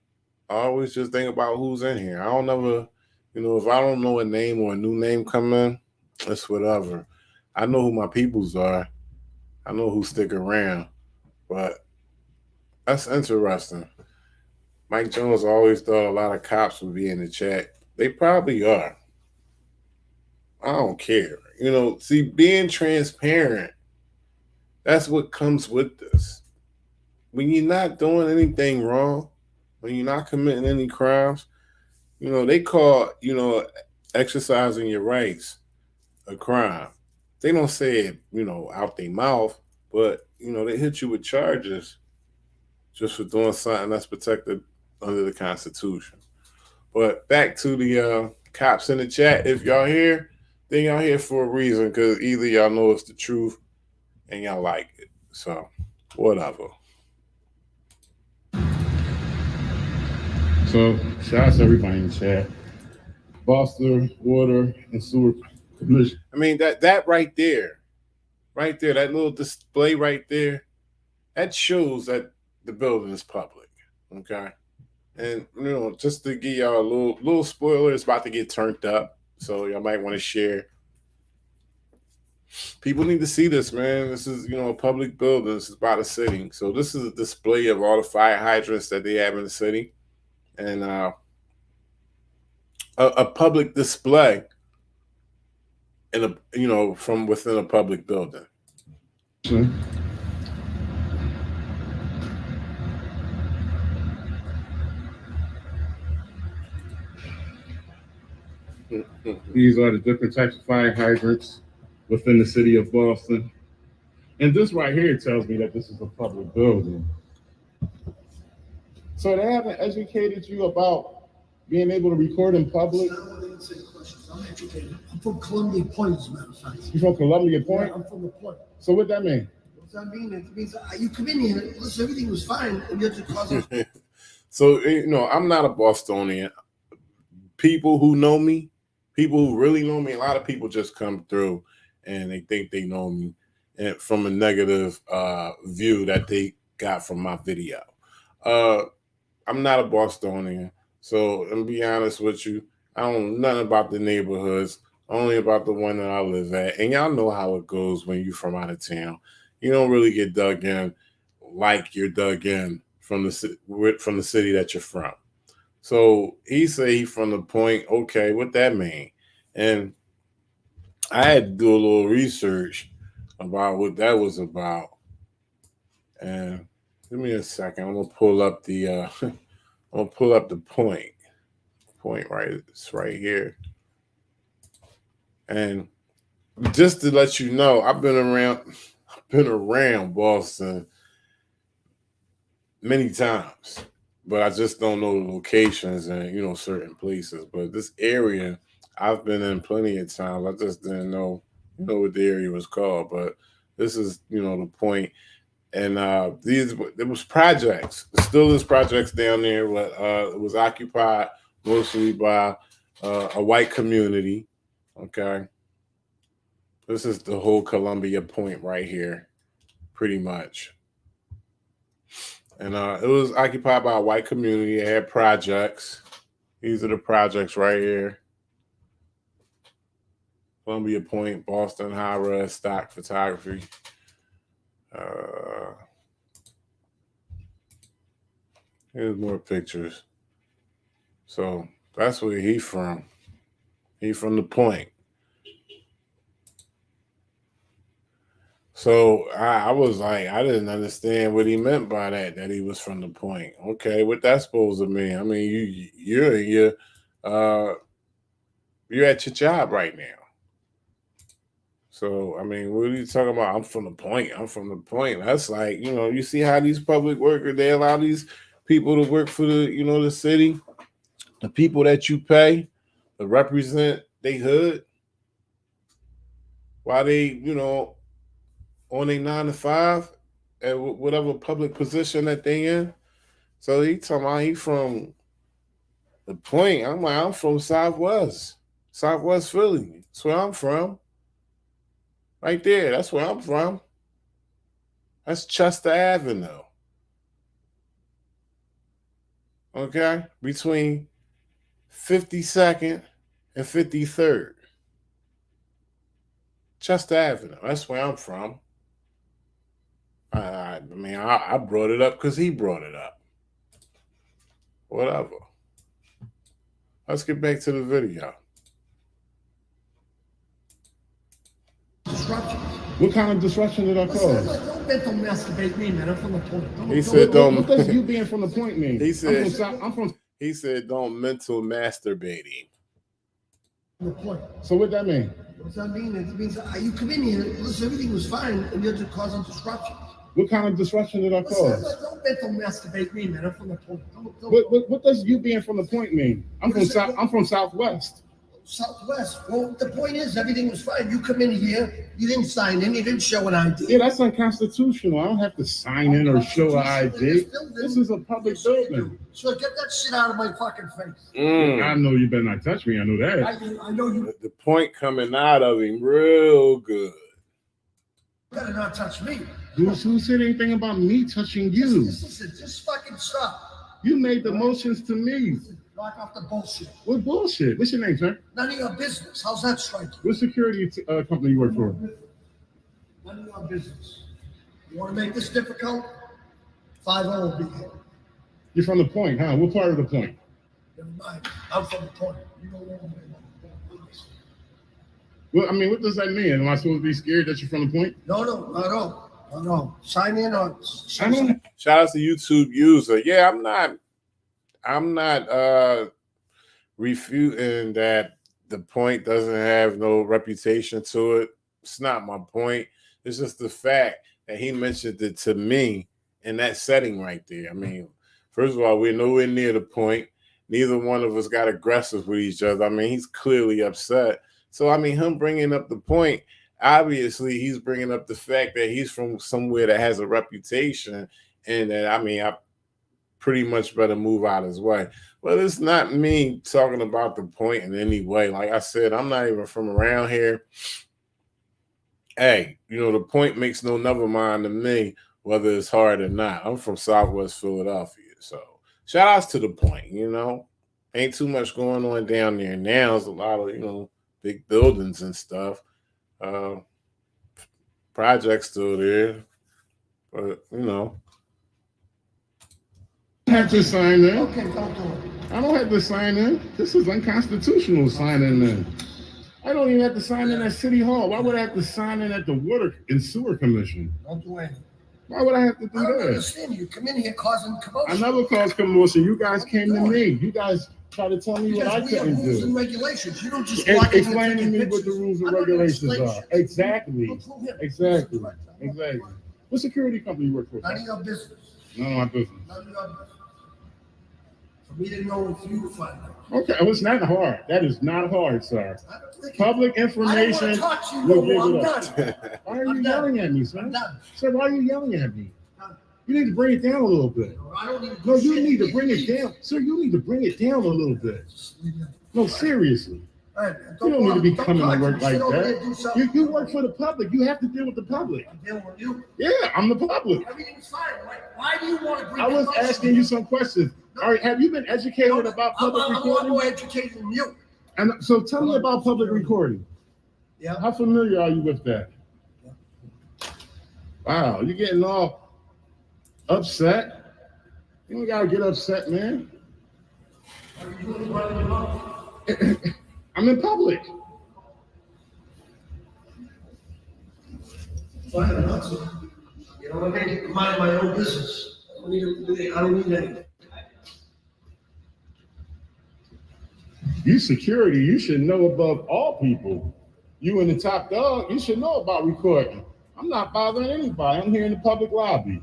I always just think about who's in here. I don't ever, you know, if I don't know a name or a new name come in, it's whatever. I know who my peoples are. I know who stick around. But that's interesting. Mike Jones always thought a lot of cops would be in the chat. They probably are. I don't care. You know, see, being transparent, that's what comes with this. When you're not doing anything wrong, when you're not committing any crimes, you know, they call, you know, exercising your rights a crime. They don't say it, you know, out their mouth, but, you know, they hit you with charges just for doing something that's protected under the Constitution. But back to the cops in the chat. If y'all here, then y'all here for a reason, because either y'all know it's the truth and y'all like it. So, whatever. So shout out to everybody in the chat. Boston Water and Sewer Commission. I mean, that right there, that little display right there, that shows that the building is public. Okay. And, you know, just to give y'all a little spoiler, it's about to get turned up. So y'all might want to share. People need to see this, man. This is, you know, a public building. This is by the city. So this is a display of all the fire hydrants that they have in the city. And a public display in a, you know, from within a public building. These are the different types of fire hydrants within the city of Boston. And this right here tells me that this is a public building. So they haven't educated you about being able to record in public? I don't want to answer the questions. I'm educated. I'm from Columbia Point, as a matter of fact. You from Columbia Point? Yeah, I'm from the Point. So what that mean? What's that mean? It means you come in here, listen, everything was fine, and you're just causing. So, you know, I'm not a Bostonian. People who know me, people who really know me, a lot of people just come through and they think they know me and from a negative view that they got from my video. I'm not a Bostonian. So, and be honest with you, I don't know nothing about the neighborhoods, only about the one that I live at. And y'all know how it goes when you're from out of town. You don't really get dug in like you're dug in from the city that you're from. So he say he from the Point. Okay, what that mean? And I had to do a little research about what that was about. And give me a second. I'm gonna pull up the I'm gonna pull up the point. Point right, it's right here. And just to let you know, I've been around Boston many times, but I just don't know the locations and certain places. But this area I've been in plenty of times. I just didn't know what the area was called. But this is the point. And there was projects, still is projects down there, but it was occupied mostly by a white community. Okay. This is the whole Columbia Point right here, pretty much. And it was occupied by a white community. It had projects. These are the projects right here. Columbia Point, Boston, high-res, stock photography. Here's more pictures. So that's where he from. He from the Point. So I was like, I didn't understand what he meant by that he was from the Point. Okay, what that's supposed to mean? I mean, you're at your job right now. So I mean, what are you talking about? I'm from the Point. I'm from the Point. That's like, you see how these public workers, they allow these people to work for the, the city, the people that you pay to represent they hood, while they, on a 9 to 5 at whatever public position that they in. So he talking about he from the Point. I'm like, I'm from Southwest Philly. That's where I'm from. Right there. That's where I'm from. That's Chester Avenue. Okay? Between 52nd and 53rd. Chester Avenue. That's where I'm from. I brought it up because he brought it up. Whatever. Let's get back to the video. Disruption. What kind of disruption did I cause? Don't mental masturbate me, man. I'm from the Point. He said, "Don't." What does you being from the Point mean? He said, I'm from. He said, "Don't mental masturbate him." The Point. So what that mean? What's that mean? It means you come in here, listen, everything was fine, and you're just causing disruption. What kind of disruption did I cause? Don't mental masturbate me, man. I'm from the Point. What does you being from the Point mean? I'm from Southwest. Southwest. Well, the point is, everything was fine. You come in here, you didn't sign in, you didn't show an ID. Yeah, that's unconstitutional. I don't have to sign in or show an ID. This is a public building. So get that shit out of my fucking face. I know you better not touch me. I know that. I know you The point coming out of him real good. better not touch me. Who said anything about me touching you? Just fucking stop. You made the motions to me. Knock off the bullshit. What bullshit? What's your name, sir? None of your business. How's that striking? What security company you work for? None of your business. You want to make this difficult? 5-0 will be here. You're from the Point, huh? What part of the Point? Never mind. I'm from the Point. You don't know me. Well, I mean, what does that mean? Am I supposed to be scared that you're from the Point? No, not at all. No. Sign in or Shout out to YouTube user. Yeah, I'm not refuting that the Point doesn't have no reputation to it. It's not my point. It's just the fact that he mentioned it to me in that setting right there. I mean, first of all, we're nowhere near the Point. Neither one of us got aggressive with each other. I mean, he's clearly upset. So, I mean, him bringing up the Point, obviously he's bringing up the fact that he's from somewhere that has a reputation and that, I mean, I pretty much better move out his way. But it's not me talking about the Point in any way. Like I said, I'm not even from around here. Hey, the Point makes no never mind to me whether it's hard or not. I'm from Southwest Philadelphia. So shout outs to the Point, Ain't too much going on down there now. There's a lot of, big buildings and stuff. Projects still there. But, I have to sign in. Okay, don't do it. I don't have to sign in. This is unconstitutional signing in. I don't even have to sign in at City Hall. Why would I have to sign in at the Water and Sewer Commission? Don't do anything. Why would I have to do I don't that? understand. You come in here causing commotion. I never caused commotion. You guys came to me. You guys try to tell me what I Because we have couldn't rules do. and regulations. You don't just walk in here Explain to taking me what the pictures. rules and I'm not gonna regulations explain are. shit. Exactly. Go through him. Exactly. Exactly. What security company you work for? None of your business. None of my business. None of your business. For me to know and for you to find out. Okay, well, it's not hard. That is not hard, sir. I don't think- Public I don't want information to talk to you will no give more. it I'm up. done. Why are I'm you done. yelling at me, sir? I'm done. Sir, why are you yelling at me? Done. You need to bring it down a little bit. I don't need to No, do you shit. need to bring it down. Sir, you need to bring it down a little bit. Just leave it. No, seriously. All right, You don't need to be don't coming to talk work me. like Sit over there, do that. something. You work for the public. You have to deal with the public. I'm dealing with you. Yeah, I'm the public. Everything's fine. Why do you want to bring I was commotion? asking you some questions. All right, have you been educated about public I'm a lot recording? more educated than you. And so tell me about public recording. Yeah. How familiar are you with that? Wow, you're getting all upset. You don't gotta get upset, man. Are you doing it right in your mouth? I'm in public. Fine, I'm not so. You know what I mean? Mind my own business. I don't need anything. You security, you should know above all people. You and the top dog, you should know about recording. I'm not bothering anybody. I'm here in the public lobby.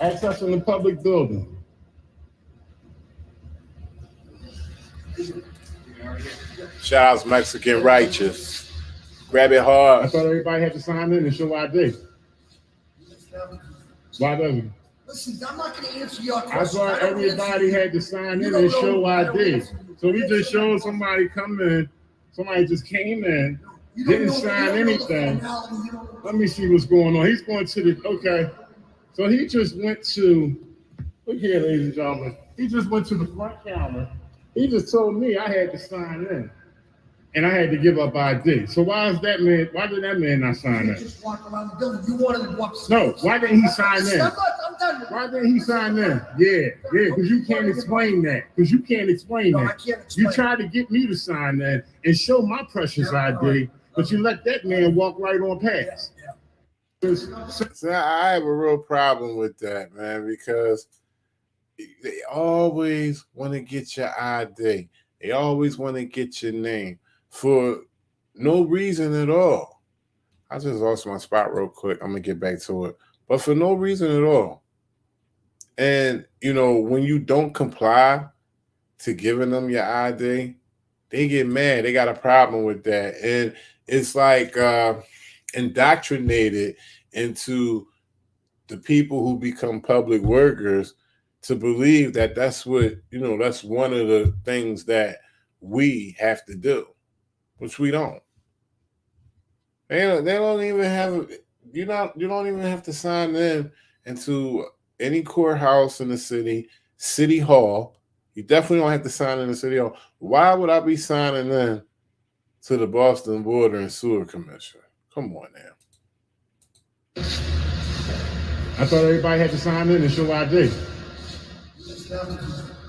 Accessing the public building. Shout out Mexican Righteous. Grab it I hard. thought everybody had to sign in and show ID. Why doesn't? Listen, I'm not going to answer your I question. thought don't everybody answer- had to sign You in don't and know- show I don't ID. answer you. So we just showed somebody come in, somebody just came in, You don't didn't know- sign you don't know the anything. formality, you don't know- Let me see what's going on. He's going to the, okay. So he just went to, look here, ladies and gentlemen. He just went to the front counter. He just told me I had to sign in. And I had to give up ID. So why did that man not sign You in? just walk around the building. You wanted to walk. No, why didn't he sign in? I'm done. Why didn't he sign in? Yeah, because you can't explain that. Because you can't explain No, I that. can't explain. You tried to get me to sign in and show my precious ID, but you let that man walk right on past. So I have a real problem with that, man, because they always want to get your ID. They always want to get your name for no reason at all. I just lost my spot real quick. I'm going to get back to it. But for no reason at all. And, when you don't comply to giving them your ID, they get mad. They got a problem with that. And it's like indoctrinated into the people who become public workers to believe that that's what, that's one of the things that we have to do, which we don't. They don't even have, you don't even have to sign in into any courthouse in the city hall. You definitely don't have to sign in the city hall. Why would I be signing in to the Boston Water and Sewer Commission? Come on now. I thought everybody had to sign in and show ID.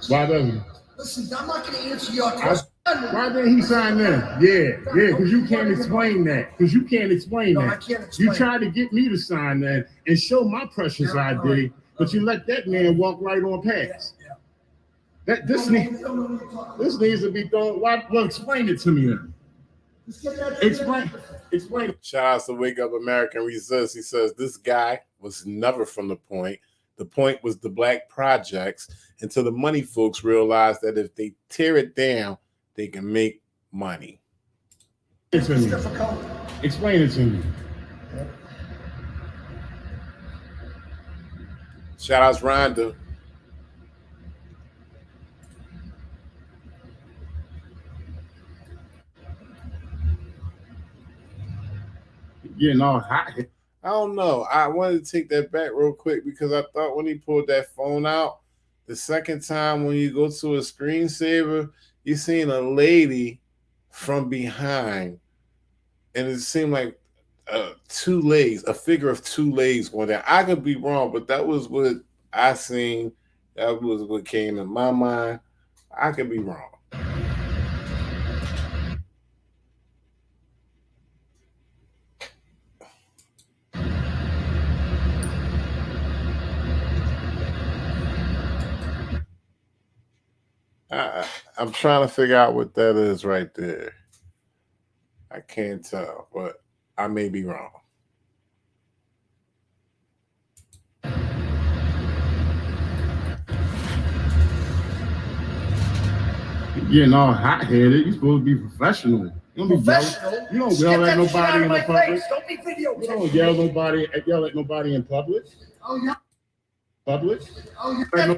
Why doesn't? Listen, I'm not going to answer your question. Why didn't he sign in? Yeah, because you can't explain that. Because you can't explain No, that. I can't explain. You tried to get me to sign in and show my precious ID, but you let that man walk right on past. This needs to be done. Well, explain it to me then. Explain it. Shout out to Wake Up American Resist. He says this guy was never from the point. The point was the black projects until the money folks realized that if they tear it down, they can make money. Explain it to me. Explain it to me. Shout out to Rhonda. Getting all hot. I don't know. I wanted to take that back real quick because I thought when he pulled that phone out, the second time when you go to a screensaver, you seen a lady from behind, and it seemed like 2 legs, a figure of 2 legs going there. I could be wrong, but that was what I seen. That was what came in my mind. I could be wrong. I'm trying to figure out what that is right there. I can't tell, but I may be wrong. You're getting all hot-headed. You're supposed to be professional. You don't be Professional? yelling. You don't yell at nobody in the public. Don't be video. You don't yell at nobody in public. Oh, yeah. Public. Oh, yeah.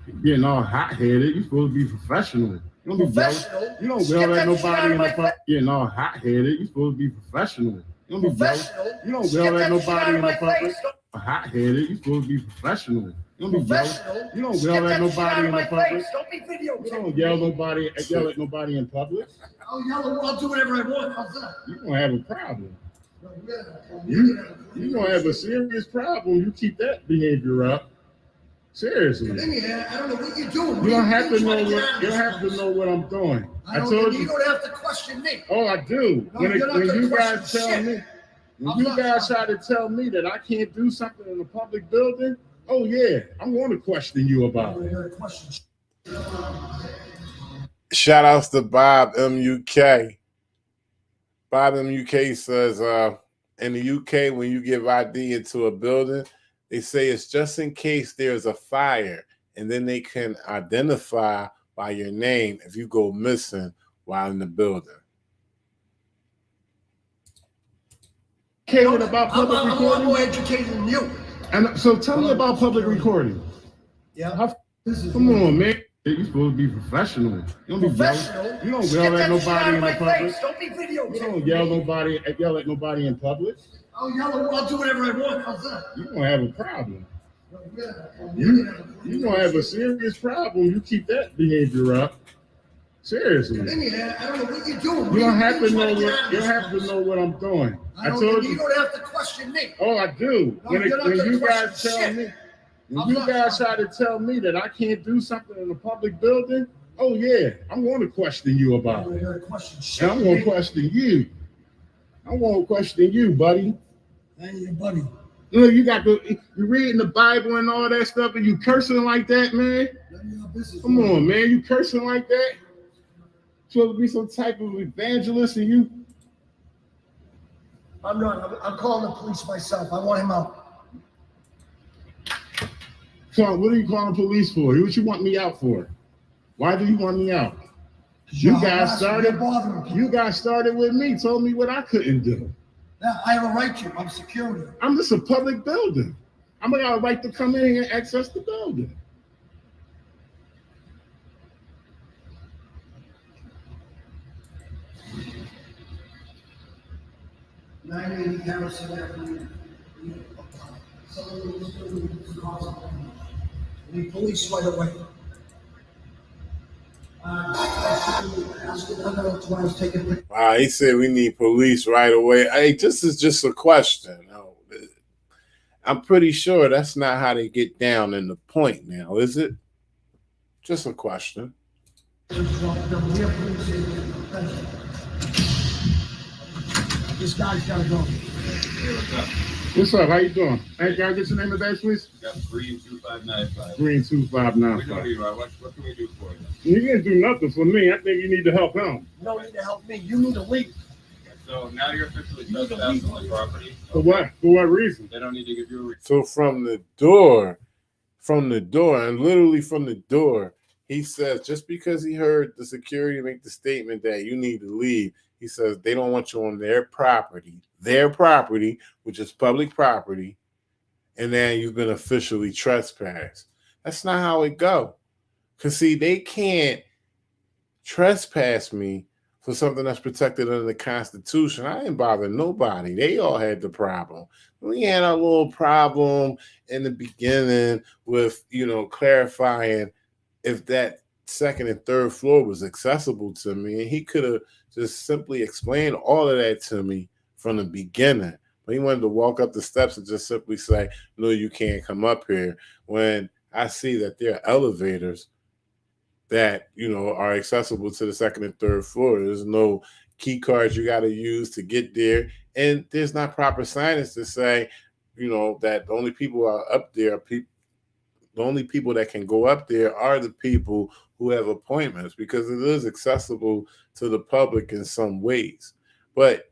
You're getting all hot-headed. You're supposed to be professional. You don't be Professional? You don't yell at nobody in the public. Getting all hot-headed. You're supposed to be professional. You don't be Professional? You don't yell at nobody in the public. Hot-headed. You're supposed to be professional. You don't be Professional? You don't yell at nobody in the public. Don't be video. You don't yell at nobody in public. I'll do whatever I want. How's that? You're gonna have a problem. You're gonna have a serious problem. You keep that behavior up. Seriously. I don't know what you're doing. You don't have to know what I'm doing. I told you. You don't have to question me. Oh, I do. No, When you're not gonna you question guys tell shit. me, when you guys try to tell me that I can't do something in a public building, oh yeah, I'm going to question you about it. Shout outs to Bob MUK. Bob MUK says, in the UK, when you give ID into a building, they say it's just in case there's a fire, and then they can identify by your name if you go missing while in the building. Educated about public recording? I'm more educated than you. And so tell me about public recording. Yeah. Come on, man. You're supposed to be professional. You don't be Professional? You don't yell at nobody in the public. Don't be video. You don't yell at nobody in public. I'll do whatever I want. How's that? You're gonna have a problem. You're gonna have a serious problem. You keep that behavior up. Seriously. I don't know what you're doing. You don't have to know what I'm doing. I told you. You don't have to question me. Oh, I do. No, When you guys tell shit. me, when you guys try to tell me that I can't do something in a public building, oh yeah, I'm going to question you about it. And I'm going to question you. I'm going to question you, buddy. Hey, buddy. You know, you reading the Bible and all that stuff, and you cursing like that, man. Come on, man, you cursing like that. Supposed to be some type of evangelist, and you. I'm not. I'm calling the police myself. I want him out. So what are you calling police for? What you want me out for? Why do you want me out? You guys started with me, told me what I couldn't do. Yeah, I have a right to. I'm security. I'm just a public building. I'm gonna got a right to come in here and access the building. The police right away. Wow, he said we need police right away. Hey, this is just a question. I'm pretty sure that's not how they get down in the point now, is it? Just a question. This guy's gotta go. What's up? How you doing? Hey, can I get your name and badge, please? Got Green 2595. Green 2595. We know you are. What can we do for you? You can't do nothing for me. I think you need to help him. You don't need to help me. You need to leave. So now you're officially trespassing on the property. For what? For what reason? They don't need to give you a reason. So from the door, and literally from the door, he says just because he heard the security make the statement that you need to leave, he says they don't want you on their property, which is public property, and then you've been officially trespassed. That's not how it go. Because, see, they can't trespass me for something that's protected under the Constitution. I didn't bother nobody. They all had the problem. We had a little problem in the beginning with, clarifying if that second and third floor was accessible to me. And he could have just simply explained all of that to me from the beginning. But he wanted to walk up the steps and just simply say, no, you can't come up here. When I see that there are elevators that, are accessible to the second and third floor. There's no key cards you got to use to get there. And there's not proper signage to say, that the only people who are up there are the only people that can go up there are the people who have appointments because it is accessible to the public in some ways. But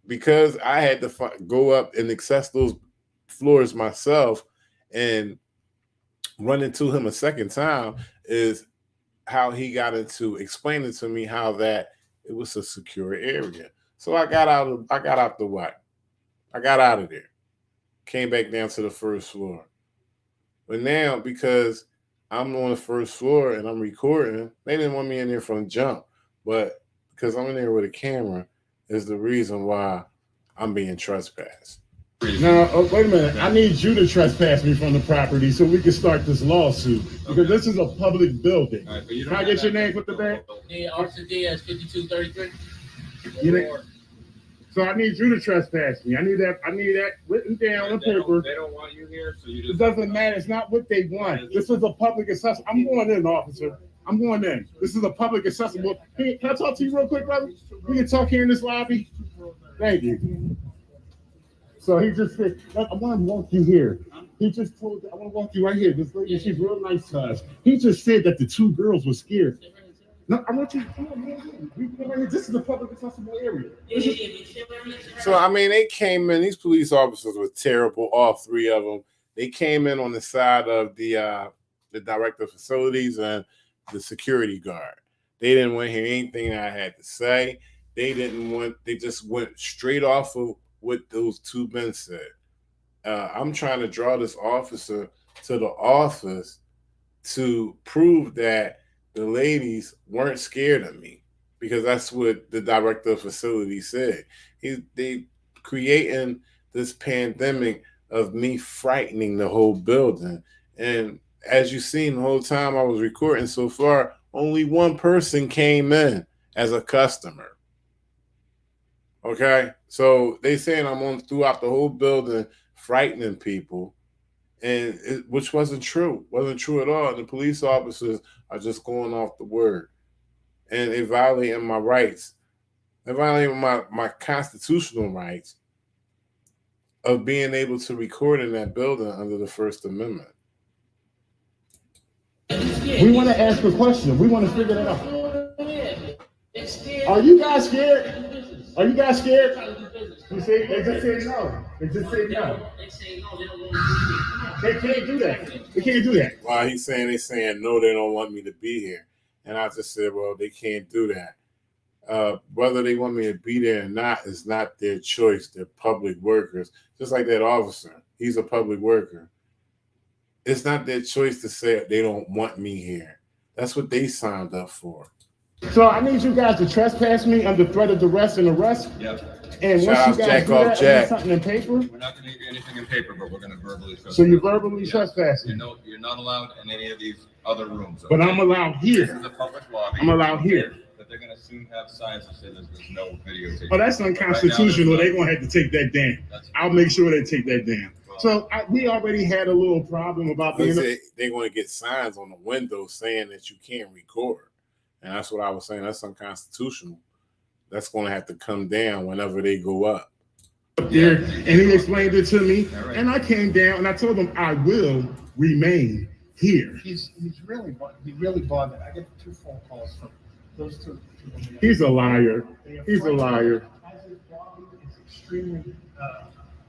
because I had to go up and access those floors myself and run into him a second time is how he got into explaining to me how that it was a secure area. So I got out of the way. I got out of there. Came back down to the first floor. But now, because I'm on the first floor and I'm recording, they didn't want me in there from the jump. But because I'm in there with a camera is the reason why I'm being trespassed. Now, wait a minute. I need you to trespass me from the property so we can start this lawsuit because this is a public building. All right, but you Can I get your name with the bank? Yeah, Officer Diaz, 5233. So I need you to trespass me. I need that written down on paper. They don't want you here, so you just. It doesn't matter. It's not what they want. This is a public accessible. I'm going in, officer. I'm going in. This is a public accessible. Hey, can I talk to you real quick, brother? We can talk here in this lobby. Thank you. So he just said, I want to walk you here. He just told, I want to walk you right here. This lady, she's real nice to us. He just said that the two girls were scared. No, I want you to come on, man. This is a public accessible area. So, I mean, they came in, these police officers were terrible, all three of them. They came in on the side of the director of facilities and the security guard. They didn't want to hear anything I had to say. They just went straight off of what those two men said. I'm trying to draw this officer to the office to prove that the ladies weren't scared of me because that's what the director of facilities said. They creating this pandemic of me frightening the whole building. And as you've seen the whole time I was recording so far, only one person came in as a customer. Okay, so they saying I'm on throughout the whole building frightening people, and which wasn't true at all. The police officers are just going off the word, and they violating my rights. They're violating my constitutional rights of being able to record in that building under the First Amendment. We want to ask a question. We want to figure that out. Are you guys scared? Are you guys scared? You see, they just say no. They just say no. They can't do that. They can't do that. While they saying no, they don't want me to be here. And I just said, well, they can't do that. Whether they want me to be there or not is not their choice. They're public workers. Just like that officer. He's a public worker. It's not their choice to say they don't want me here. That's what they signed up for. So I need you guys to trespass me under threat of duress and arrest. Yep. And once you guys do that, I need something in paper. We're not going to give you anything in paper, but we're going to verbally trespass. So you verbally trespass me. You're not allowed in any of these other rooms. But I'm allowed here. This is a public lobby. I'm allowed here. But they're going to soon have signs that say there's no videotape. Oh, that's unconstitutional. They're going to have to take that down. I'll make sure they take that down. So we already had a little problem about being. They're going to get signs on the window saying that you can't record. And that's what I was saying. That's unconstitutional. That's going to have to come down whenever they go up. There, and he explained it to me, and I came down and I told him I will remain here. He's really bothered. I get 2 phone calls from those two. He's a liar. He's a liar. It's extremely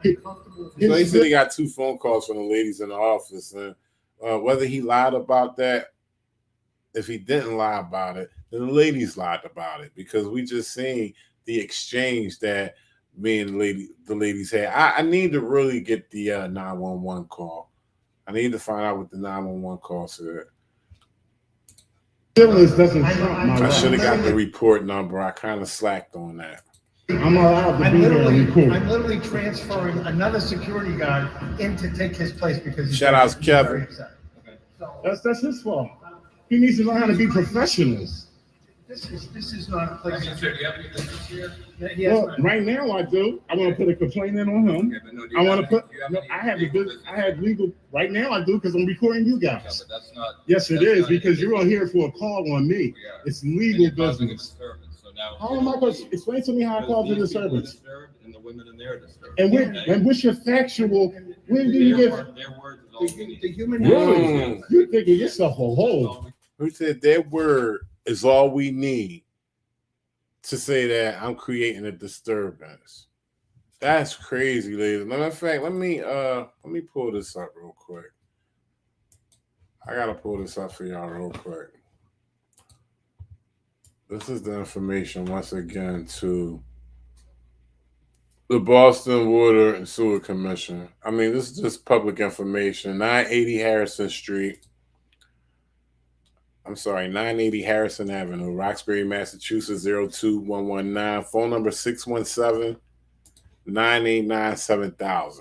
uncomfortable. So he said he got 2 phone calls from the ladies in the office, and whether he lied about that, if he didn't lie about it, then the ladies lied about it because we just seen the exchange that me and the ladies had. I need to really get the 911 call. I need to find out what the 911 call said. I should have got the report number. I kind of slacked on that. I'm allowed to be here and record. I'm literally transferring another security guard in to take his place because shout out to Kevin. That's his fault. He needs to learn how to be professional. This is not a place. Do you have any business here? Well, right now I do. I want to put a complaint in on him. I want to put. No, I have a business. I have legal. Right now I do because I'm recording you guys. Yeah, but that's not. Yes, it is because you're on here for a call on me. It's legal business. So now, how am I going to explain to me how I caused a disturbance? And the women in there disturbed. And what's your factual? When do you get? Their words is all we need. The human. Really? You're thinking yourself a hole. Who said their word is all we need to say that I'm creating a disturbance? That's crazy, ladies. Matter of fact, let me pull this up real quick. I gotta pull this up for y'all real quick. This is the information once again to the Boston Water and Sewer Commission. I mean, this is just public information. 980 Harrison Street. I'm sorry, 980 Harrison Avenue, Roxbury, Massachusetts, 02119. Phone number 617-989-7000.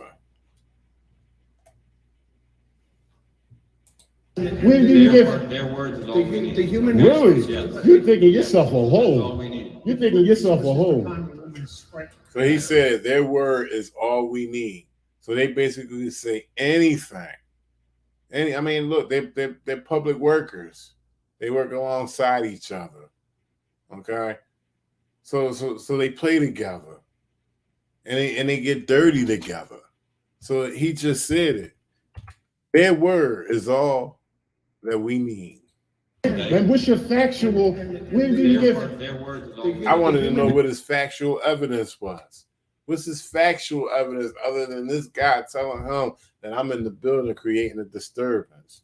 Where did you get Their words is all we need. The human. really? Yes. You're digging yourself a That's all hole. we need. You're digging yourself a hole. So he said their word is all we need. So they basically say anything. I mean, look, they're public workers. They work alongside each other. Okay? So they play together. And they get dirty together. So he just said it. Their word is all that we need. And what's your factual? Where did you get? Their words is all we need. I wanted to know what his factual evidence was. What's his factual evidence other than this guy telling him that I'm in the building creating a disturbance?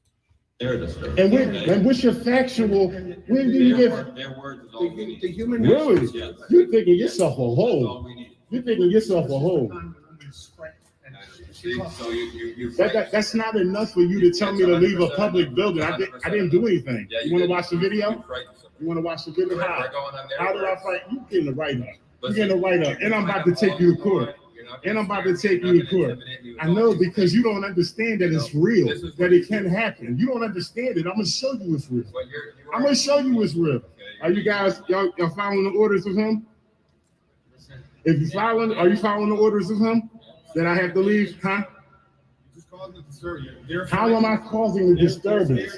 They're a disturbance. And what's your factual? Where did you get? Their words is all we need. The human. Really? Yes. You're digging yourself a That's all hole. we need. You're digging yourself a hole. So you That's not enough for you to tell me to leave a public building. I didn't do anything. Yeah, You want to did. watch the video? You frightened somebody. You want to watch the video? We're How? going on their How did I words. fight? You getting the write up. But You getting the write up, and I'm about to take you to court. And I'm about to take you to court. I know because you don't understand that it's real, that it can happen. You don't understand it. I'm gonna show you it's real. I'm gonna show you it's real. Are you guys y'all following the orders of him? If you following, are you following the orders of him? That I have to leave, huh? How am I causing a disturbance?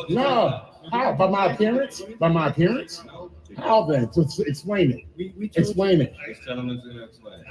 No. How? By my appearance? By my appearance? How then? So explain it. Explain it. This gentleman's gonna explain.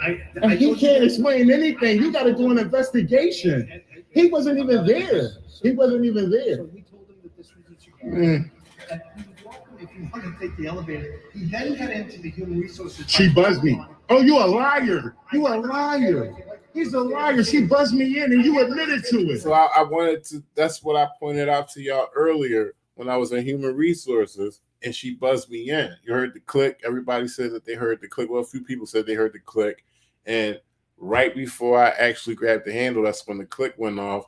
And he can't explain anything. You got to do an investigation. He wasn't even there. He wasn't even there. We told him that this was a security. Mm. That he was welcome if you wanted to take the elevator. He then got into the human resources. She buzzed me. Oh, you a liar. You a liar. He's a liar. She buzzed me in and you admitted to it. So I wanted to, that's what I pointed out to y'all earlier when I was in human resources and she buzzed me in. You heard the click. Everybody said that they heard the click. Well, a few people said they heard the click. And right before I actually grabbed the handle, that's when the click went off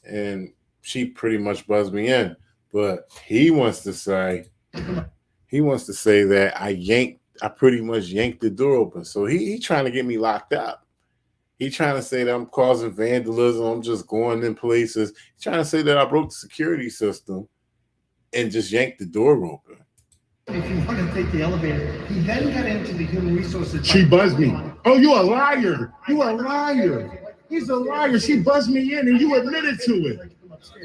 and she pretty much buzzed me in. But he wants to say that I pretty much yanked the door open. So he trying to get me locked up. He trying to say that I'm causing vandalism. I'm just going in places. He's trying to say that I broke the security system and just yanked the door open. If you want to take the elevator, he then got into the human resources. She buzzed me. Oh, you a liar. You a liar. He's a liar. She buzzed me in and you admitted to it.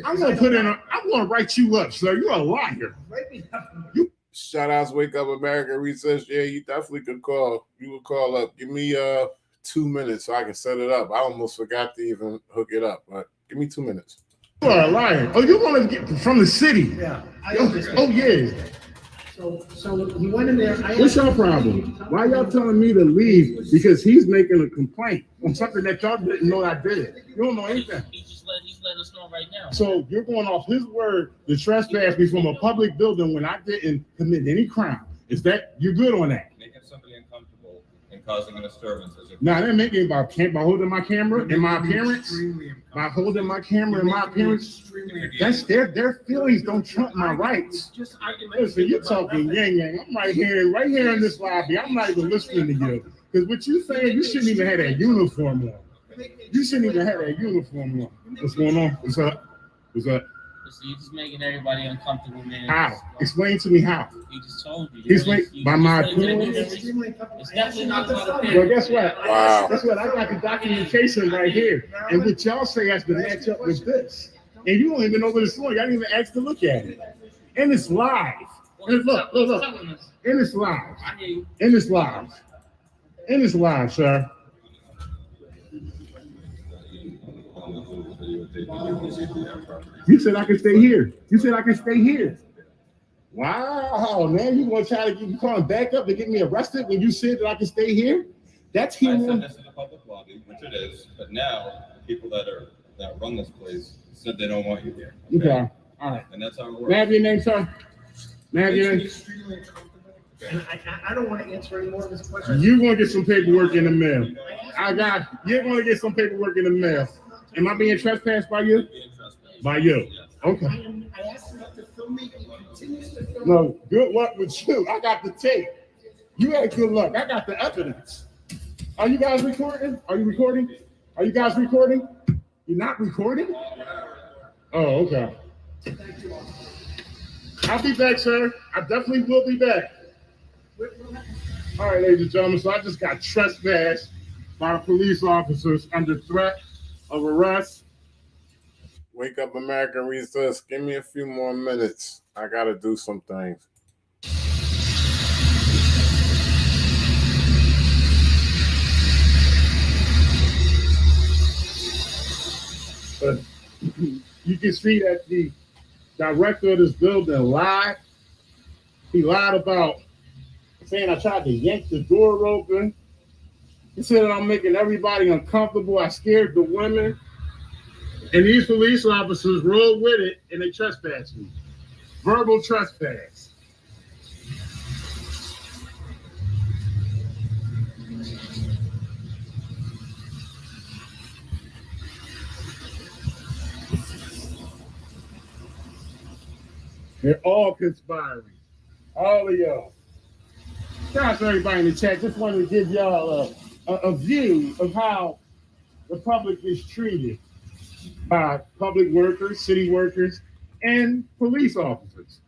I'm gonna write you up, sir. You're a liar. Shout outs, Wake Up America Research. Yeah, you definitely could call. You would call up. Give me 2 minutes so I can set it up. I almost forgot to even hook it up, but give me 2 minutes. You are a liar. Oh, you want to get from the city? Yeah. Oh yeah. So he went in there. What's your problem? Why y'all telling me to leave? Because he's making a complaint on something that y'all didn't know I did. You don't know anything. He's letting us know right now. So you're going off his word to trespass me from a public building when I didn't commit any crime. Is that you're good on that? Making somebody uncomfortable and causing a disturbance is a Now, that make me by holding my camera and my appearance. By holding my camera and my appearance, that's their feelings don't trump my rights. Listen, you're talking yang. I'm right here in this lobby. I'm not even listening to you. Because what you saying, you shouldn't even have that uniform on. You shouldn't even have that uniform on. What's going on? What's up? What's up? So you're just making everybody uncomfortable, man. How? Explain to me how. He just told you. Explain by my opinion. appearance. It's definitely not about Well, appearance. guess what? Wow. Guess what? I got the documentation right here. And what y'all say has to match up with this. And you don't even know what it's for. Y'all didn't even ask to look at it. And it's live. And look. And it's live. I hear you. And it's live. And it's live, sir. You said I can stay here. You said I can stay here. Wow, man, you want to try to get you calling back up to get me arrested when you said that I can stay here? That's I here. said this is a public lobby, which it is, but now the people that run this place said they don't want you here. Okay. All right. And that's how it works. May I have your name, sir? May I have your name? Extremely uncomfortable. And I don't want to answer any more of this question. You're going to get some paperwork in the mail. You're going to get some paperwork in the mail. Am I being trespassed by you? By you. Okay. I asked him not to film me, and he continues to film me. No, good luck with you. I got the tape. You had good luck. I got the evidence. Are you guys recording? Are you recording? Are you guys recording? You're not recording? Oh, okay. I'll be back, sir. I definitely will be back. All right, ladies and gentlemen, so I just got trespassed by the police officers under threat of arrest. Wake up, American Resist. Give me a few more minutes. I got to do some things. But you can see that the director of this building lied. He lied about saying I tried to yank the door open. He said that I'm making everybody uncomfortable. I scared the women. And these police officers rolled with it and they trespassed me. Verbal trespass. They're all conspiring. All of y'all. Shout out to everybody in the chat. Just wanted to give y'all a view of how the public is treated by public workers, city workers, and police officers.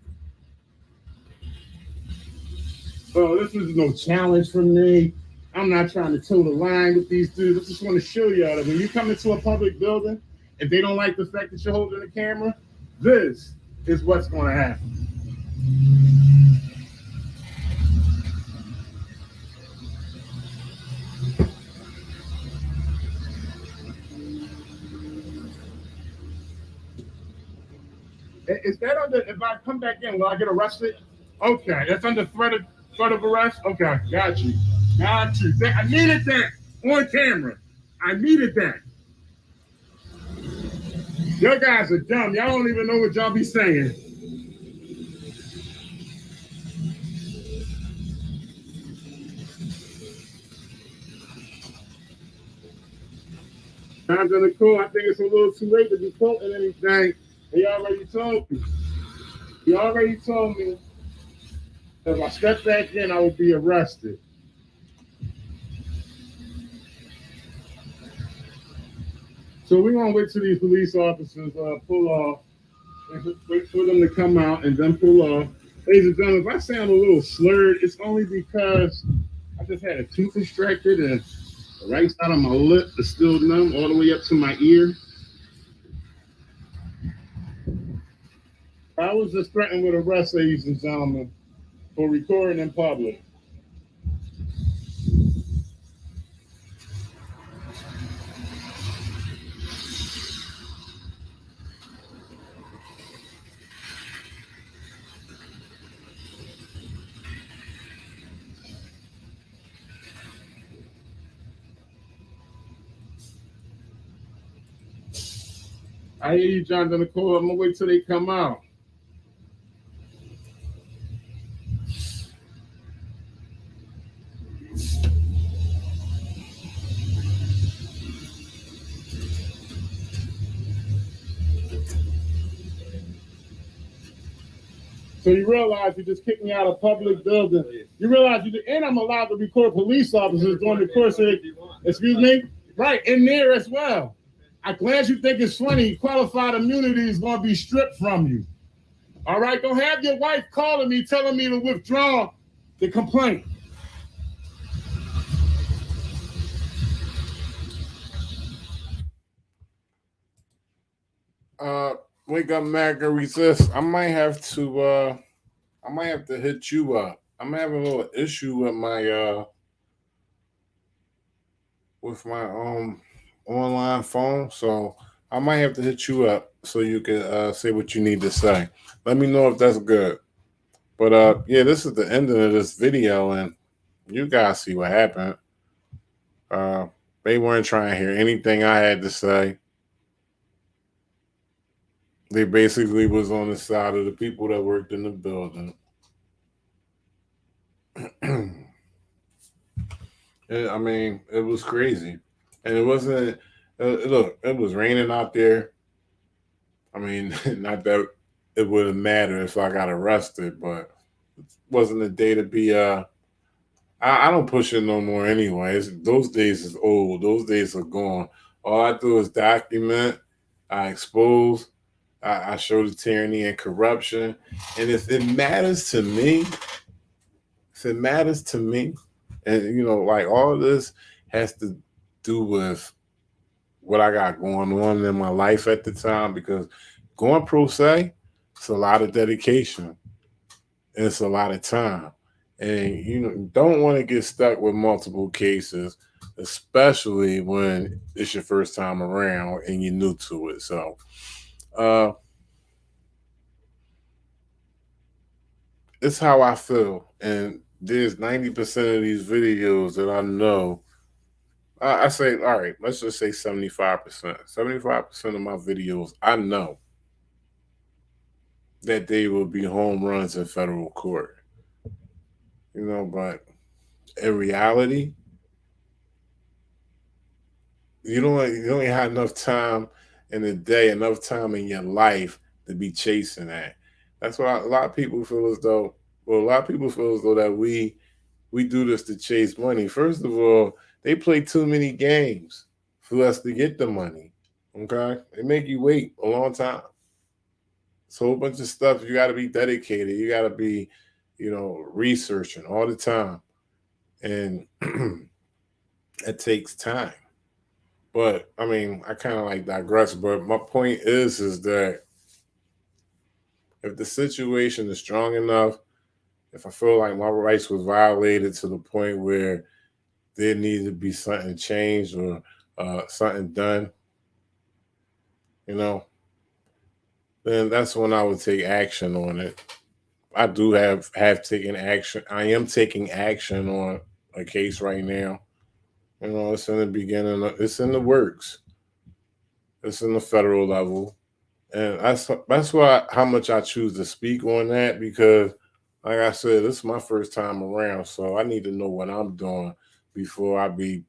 So this is no challenge for me. I'm not trying to toe the line with these dudes. I just want to show y'all that when you come into a public building, if they don't like the fact that you're holding the camera, this is what's going to happen. Is that under, if I come back in, will I get arrested? Okay, that's under threat of arrest? Okay, got you. Got you. I needed that on camera. I needed that. Your guys are dumb. Y'all don't even know what y'all be saying. Times on the call, I think it's a little too late to be quoting anything. He already told me. He already told me that if I step back in, I would be arrested. So we're going to wait till these police officers pull off, and wait for them to come out and then pull off. Ladies and gentlemen, if I sound a little slurred, it's only because I just had a tooth extracted and the right side of my lip is still numb all the way up to my ear. I was just threatened with arrest, ladies and gentlemen, for recording in public. I hear you, John Nicole. I'm gonna wait till they come out. So you realize you just kicked me out of a public building. You realize and I'm allowed to record police officers during the course of excuse me? Right, in there as well. I'm glad you think it's funny. Qualified immunity is going to be stripped from you. All right, don't have your wife calling me, telling me to withdraw the complaint. Wake up, America Resist. I might have to hit you up. I'm having a little issue with my online phone, so I might have to hit you up so you can say what you need to say. Let me know if that's good. But yeah, this is the ending of this video, and you guys see what happened. They weren't trying to hear anything I had to say. They basically was on the side of the people that worked in the building. I mean, it was crazy. And it wasn't, look, it was raining out there. I mean, not that it wouldn't matter if I got arrested, but it wasn't a day to be, I don't push it no more anyways. Those days is old. Those days are gone. All I do is document, I expose, I show the tyranny and corruption. And if it matters to me, and you know, like all of this has to do with what I got going on in my life at the time, because going pro se, it's a lot of dedication. And it's a lot of time. And you don't want to get stuck with multiple cases, especially when it's your first time around and you're new to it. So it's how I feel. And there's 90% of these videos that I know. I say, all right, let's just say 75%. 75% of my videos, I know that they will be home runs in federal court. You know, but in reality, you don't have enough time in the day, enough time in your life to be chasing that. That's why a lot of people feel as though, that we do this to chase money. First of all, they play too many games for us to get the money. Okay? They make you wait a long time. It's a whole bunch of stuff. You got to be dedicated. You got to be, researching all the time. And it takes time. But, I mean, I kind of like digress. But my point is that if the situation is strong enough, if I feel like my rights was violated to the point where there needed to be something changed or something done, then that's when I would take action on it. I do have taken action. I am taking action on a case right now. It's in the beginning. It's in the works. It's in the federal level. And that's why how much I choose to speak on that, because like I said, this is my first time around, so I need to know what I'm doing before I be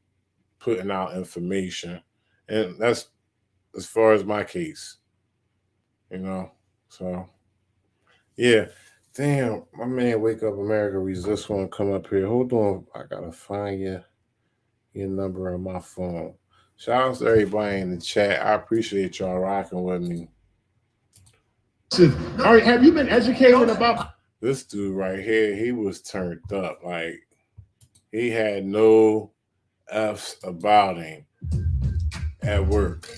putting out information. And that's as far as my case, So, yeah. Damn, my man, Wake Up America Resist won't come up here. Hold on. I got to find your number on my phone. Shout out to everybody in the chat. I appreciate y'all rocking with me. All right, have you been educated about this dude right here? He was turned up. Like, he had no F's about him at work.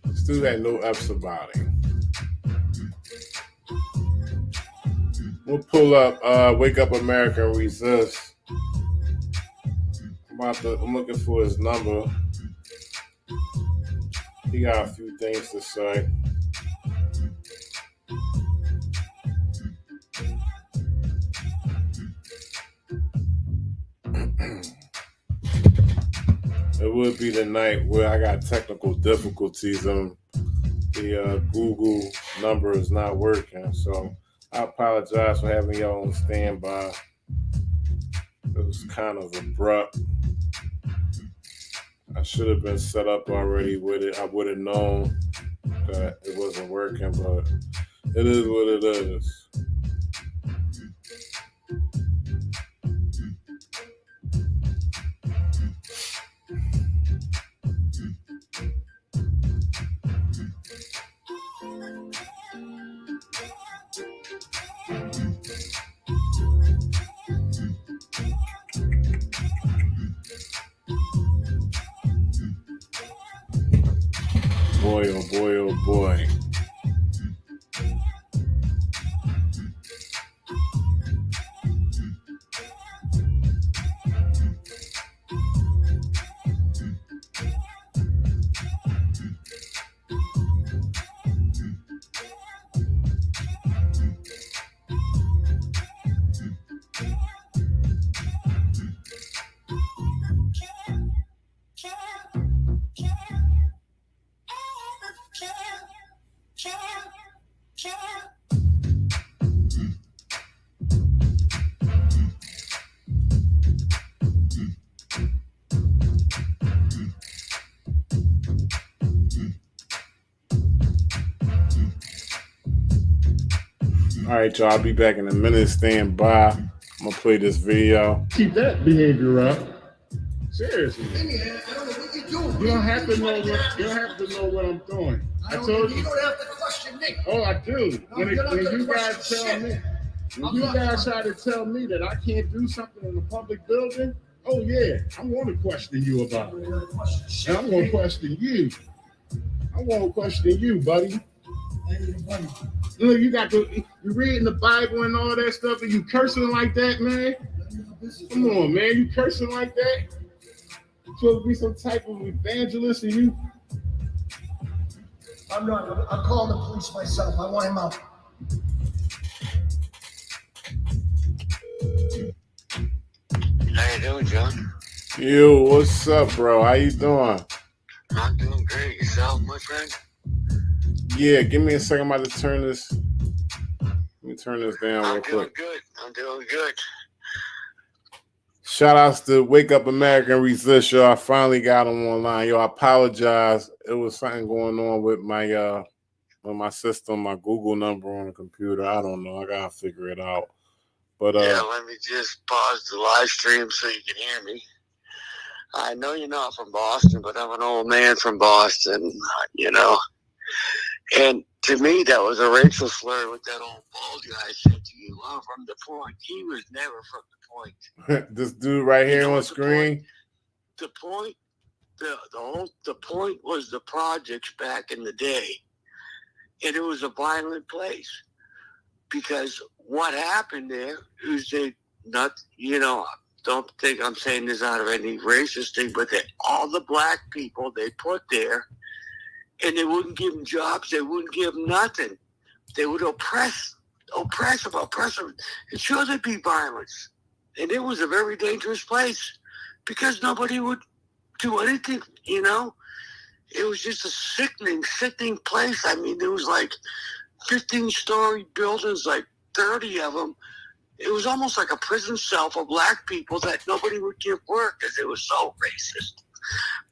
This dude had no F's about him. We'll pull up Wake Up America Resist. I'm looking for his number. He got a few things to say. It would be the night where I got technical difficulties and the Google number is not working. So I apologize for having y'all on standby. It was kind of abrupt. I should have been set up already with it. I would have known that it wasn't working, but it is what it is. Boy, oh boy, oh boy. All right, y'all. I'll be back in a minute. Stand by. I'm gonna play this video. Keep that behavior up. Seriously. I don't know what you're doing. You don't have to know what I'm doing. I told you. You don't have to question me. Oh, I do. When you guys tell me, when you guys try to tell me that I can't do something in a public building, oh yeah, I'm going to question you about it. And I'm going to question you. I'm going to question you, buddy. Look, you reading the Bible and all that stuff, and you cursing like that, man. Come on, man, you cursing like that. You're supposed to be some type of evangelist, and you. I'm not. I'm calling the police myself. I want him out. How you doing, John? Yo, what's up, bro? How you doing? I'm doing great. Yourself, my friend? Yeah, give me a second. I'm about to turn this. Let me turn this down real quick. I'm doing good. Shout outs to Wake Up American Resist, y'all. I finally got them online. Yo, I apologize. It was something going on with my system, my Google number on the computer. I don't know. I gotta figure it out. But yeah, let me just pause the live stream so you can hear me. I know you're not from Boston, but I'm an old man from Boston, you know. And to me, that was a racial slur with that old bald guy said to you. I'm from the Point. He was never from the Point. this dude right here on screen. The Point, the Point was the projects back in the day, and it was a violent place because what happened there is don't think I'm saying this out of any racist thing, but that all the black people they put there, and they wouldn't give them jobs, they wouldn't give them nothing. They would oppress them. And sure, there'd be violence. And it was a very dangerous place because nobody would do anything, you know? It was just a sickening place. I mean, there was like 15-story buildings, like 30 of them. It was almost like a prison cell for black people that nobody would give work because it was so racist.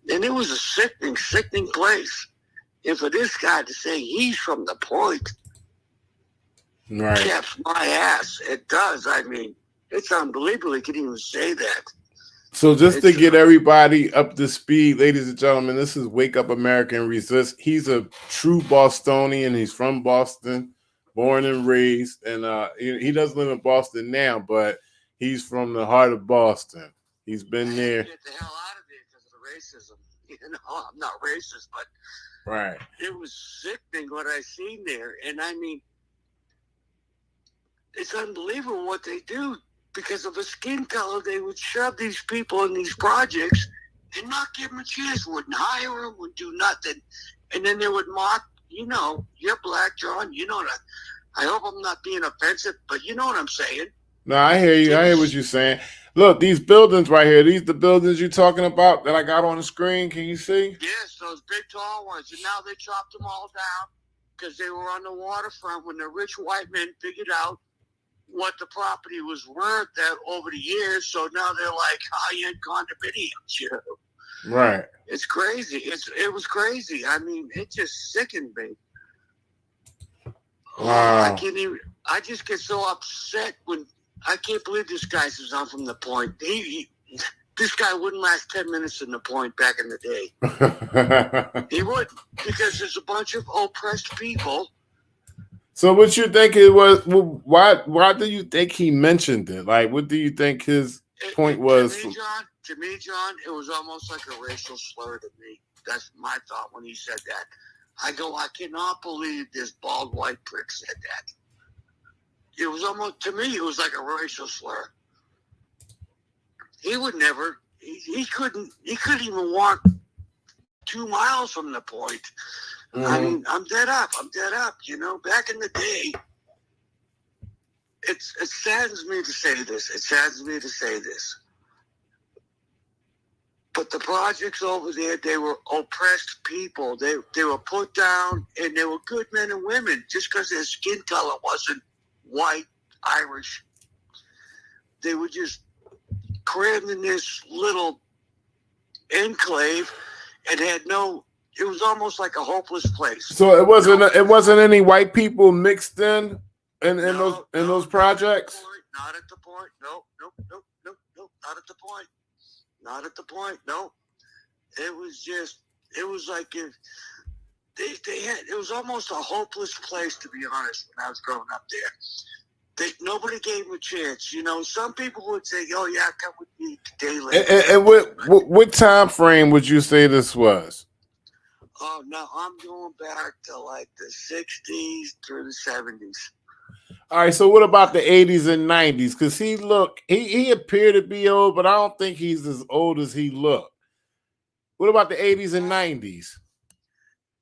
And it was a sickening place. And for this guy to say he's from the Point, right, caps my ass. It does. I mean, it's unbelievable he can even say that. So just to get everybody up to speed, ladies and gentlemen, this is Wake Up American Resist. He's a true Bostonian. He's from Boston, born and raised. And he doesn't live in Boston now, but he's from the heart of Boston. He's been there. Get the hell out of there because of the racism. You know, I'm not racist, but right. It was sickening what I seen there. And I mean, it's unbelievable what they do. Because of a skin color, they would shove these people in these projects and not give them a chance. Wouldn't hire them, would do nothing. And then they would mock, you know, you're black, John. You know that. I hope I'm not being offensive, but you know what I'm saying. No, I hear you. I hear what you're saying. Look, these buildings right here, these the buildings you're talking about that I got on the screen. Can you see? Yes, those big tall ones. And now they chopped them all down because they were on the waterfront when the rich white men figured out what the property was worth that over the years. So now they're like high-end condominiums, you know. Right. It's crazy. It was crazy. I mean, it just sickened me. Wow. I just get so upset when I can't believe this guy says I'm from the Point. This guy wouldn't last 10 minutes in the Point back in the day. He would, because there's a bunch of oppressed people. So what you think it was? Why do you think he mentioned it? Like, what do you think his point was? To me, John, it was almost like a racial slur to me. That's my thought when he said that. I cannot believe this bald white prick said that. It was almost, to me, it was like a racial slur. He would never, he couldn't even walk 2 miles from the Point. Mm-hmm. I mean, I'm dead up. You know, back in the day, it saddens me to say this. But the projects over there, they were oppressed people. They were put down, and they were good men and women just because their skin color wasn't white, Irish. They were just crammed in this little enclave and had no. It was almost like a hopeless place. So it wasn't any white people mixed in in those projects? Not at the point. Nope. Not at the point. Not at the point. Nope. It was like if they had. It was almost a hopeless place, to be honest. When I was growing up there, nobody gave him a chance. You know, some people would say, "Oh yeah, come with me daily." And what time frame would you say this was? Oh no, I'm going back to like the 60s through the 70s. All right, so what about the 80s and 90s? Because he appeared to be old, but I don't think he's as old as he looked. What about the 80s and 90s?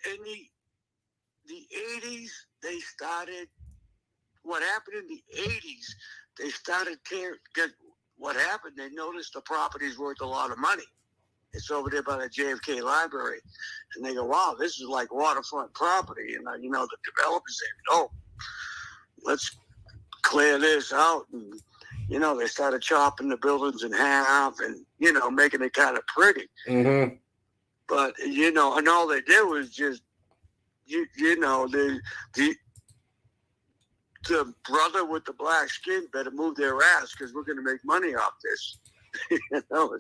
In the 80s, they started. What happened in the 80s? They started what happened? They noticed the property's worth a lot of money. It's over there by the JFK library, and they go, "Wow, this is like waterfront property." And you know, the developers say, "Oh, let's clear this out." And you know, they started chopping the buildings in half, and you know, making it kind of pretty. Mm-hmm. But you know, and all they did was just, you know, the brother with the black skin better move their ass because we're going to make money off this. You know,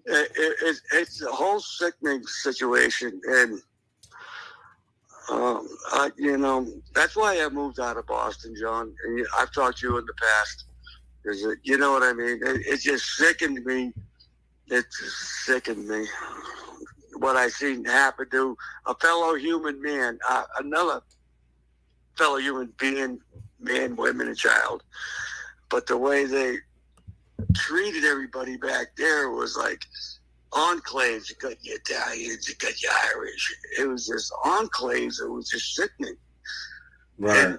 it's a whole sickening situation, and you know, that's why I moved out of Boston, John. And I've talked to you in the past. You know what I mean? It just sickened me. It sickened me what I seen happen to a fellow human man, another fellow human being, man, women, and child. But the way they treated everybody back there was like enclaves. You got your Italians, you got your Irish. It was just enclaves. It was just sickening. Right.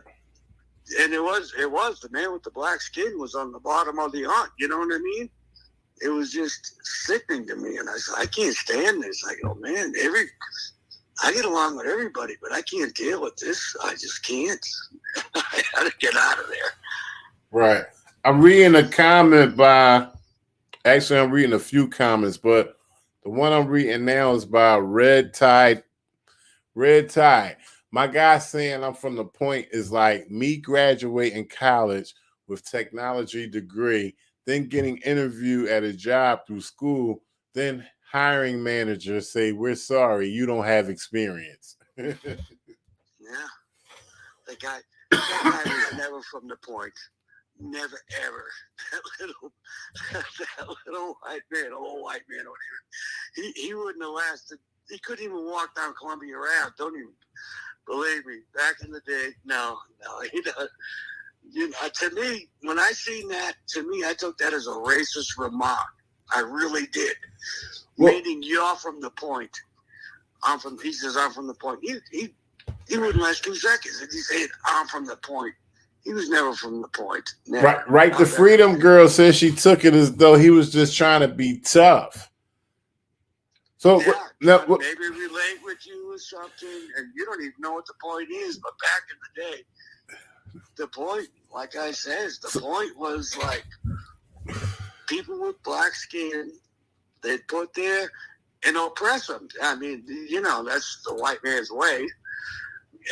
And it was the man with the black skin was on the bottom of the aunt. You know what I mean? It was just sickening to me. And I said, I can't stand this. I go, man, I get along with everybody, but I can't deal with this. I just can't. I gotta get out of there. Right. I'm reading a comment actually I'm reading a few comments, but the one I'm reading now is by Red Tide. My guy saying I'm from the point is like me graduating college with technology degree, then getting interviewed at a job through school, then hiring manager say, "We're sorry, you don't have experience." Yeah. That guy was never from the point. Never, ever. That little white man, old white man, he wouldn't have lasted. He couldn't even walk down Columbia Ave. Don't even believe me. Back in the day, no, he does. You know, to me, when I seen that, I took that as a racist remark. I really did. Well, meaning you're from the point. He says, I'm from the point. He wouldn't last 2 seconds if he said, I'm from the point. He was never from the point. Never. Right. The Freedom Girl says she took it as though he was just trying to be tough. So yeah, now, maybe relate with you or something, and you don't even know what the point is. But back in the day, the point, like I says, the point was like people with black skin, they'd put there and oppress them. I mean, you know, that's the white man's way.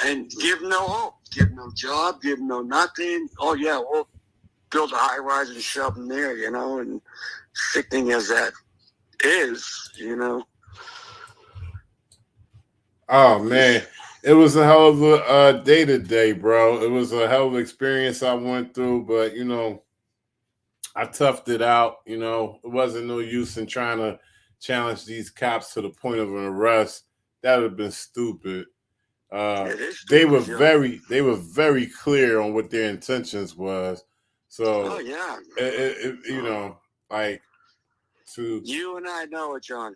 And give them no hope, give them no job, give them no nothing. Oh, yeah, we'll build a high rise and shove them there, you know, and sickening as that is, you know. Oh, man. It was a hell of a day-to-day, bro. It was a hell of an experience I went through, but, you know, I toughed it out. You know, it wasn't no use in trying to challenge these cops to the point of an arrest. That would have been stupid. They were very clear on what their intentions was. So, you know, like to you and I know it, John.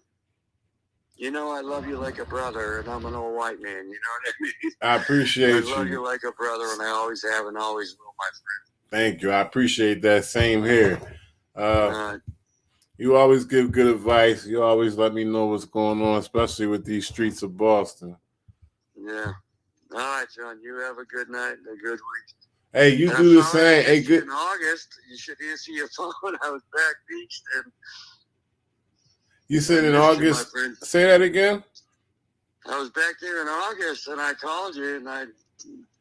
You know I love you like a brother, and I'm an old white man. You know what I mean? I appreciate you. I love you like a brother, and I always have and always will, my friend. Thank you. I appreciate that. Same here. You always give good advice. You always let me know what's going on, especially with these streets of Boston. Yeah. All right, John. You have a good night and a good week. Hey, you do the same. Hey, good. In August, you should answer your phone. I was back beached and. You said in August. Say that again. I was back there in August, and I called you, and I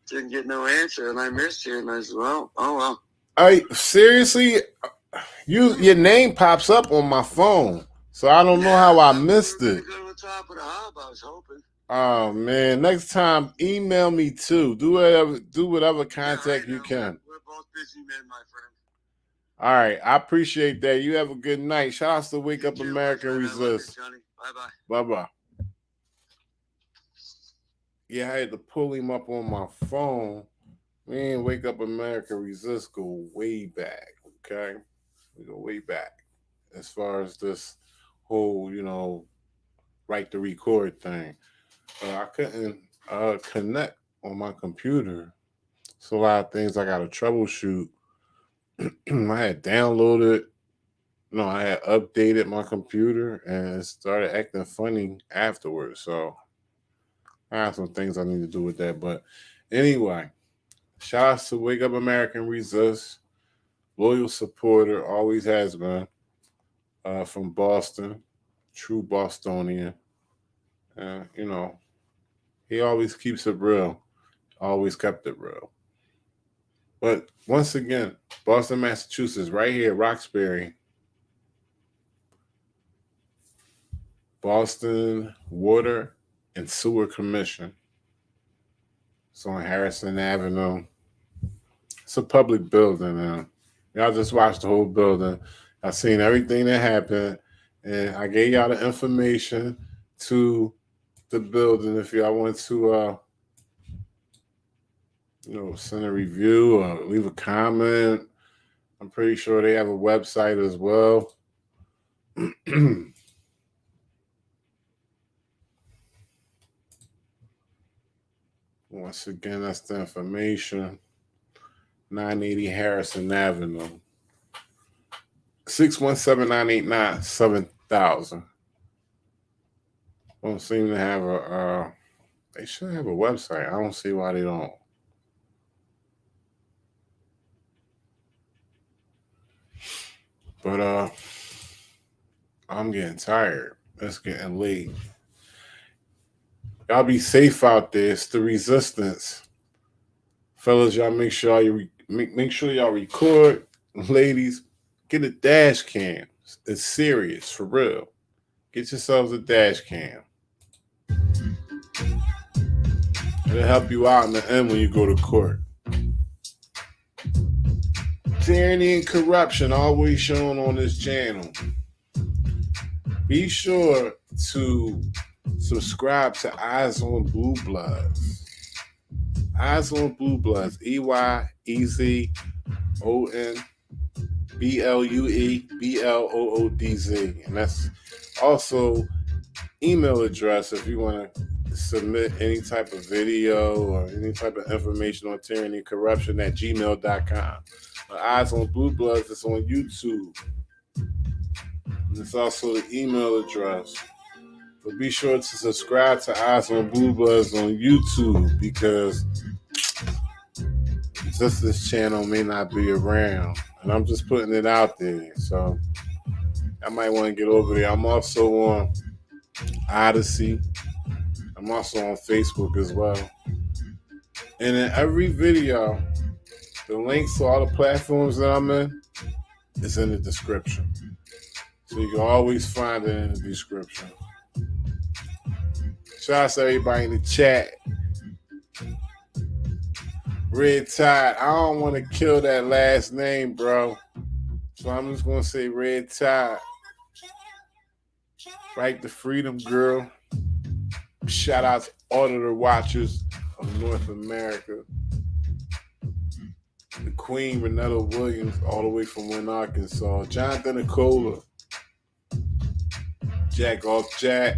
didn't get no answer, and I missed you. And I said, well, oh well. Seriously, your name pops up on my phone, so I don't know how I missed it. Go to the top of the hub, I was hoping. Oh man, next time email me too. Do whatever contact you can. We're both busy men, my friend. All right, I appreciate that. You have a good night. Shout out to Wake Up America and Resist. Bye-bye. Bye-bye. Yeah, I had to pull him up on my phone. Me and Wake Up America Resist go way back, okay? We go way back as far as this whole, right to record thing. I couldn't connect on my computer. So a lot of things I got to troubleshoot. I had downloaded, I had updated my computer and it started acting funny afterwards. So I have some things I need to do with that. But anyway, shout out to Wake Up American Resist, loyal supporter, always has been, from Boston, true Bostonian. He always keeps it real, always kept it real. But once again, Boston, Massachusetts, right here, Roxbury, Boston Water and Sewer Commission. It's on Harrison Avenue. It's a public building now. Y'all just watched the whole building. I seen everything that happened, and I gave y'all the information to the building if y'all want to send a review or leave a comment. I'm pretty sure they have a website as well. Once again, that's the information. 980 Harrison Avenue. 617-989-7000. Don't seem to have a they should have a website. I don't see why they don't. But I'm getting tired. It's getting late. Y'all be safe out there. It's the resistance. Fellas, y'all make sure y'all record. Ladies, get a dash cam. It's serious, for real. Get yourselves a dash cam. It'll help you out in the end when you go to court. Tyranny and corruption always shown on this channel. Be sure to subscribe to eyezonbluebloodz. eyezonbluebloodz. eyezonbluebloodz. And that's also email address if you want to submit any type of video or any type of information on tyranny and corruption at gmail.com. Eyes on Bluebloodz is on YouTube. And it's also the email address. But be sure to subscribe to Eyes on Bluebloodz on YouTube because just this channel may not be around. And I'm just putting it out there. So I might want to get over there. I'm also on Odyssey. I'm also on Facebook as well. And in every video, the links to all the platforms that I'm in is in the description. So you can always find it in the description. Shout out to everybody in the chat. Red Tide. I don't want to kill that last name, bro. So I'm just going to say Red Tide. Right to freedom, girl. Shout out to all of the watchers of North America. The Queen, Renetta Williams, all the way from Wynn, Arkansas. Jonathan Nicola. Jack Off Jack.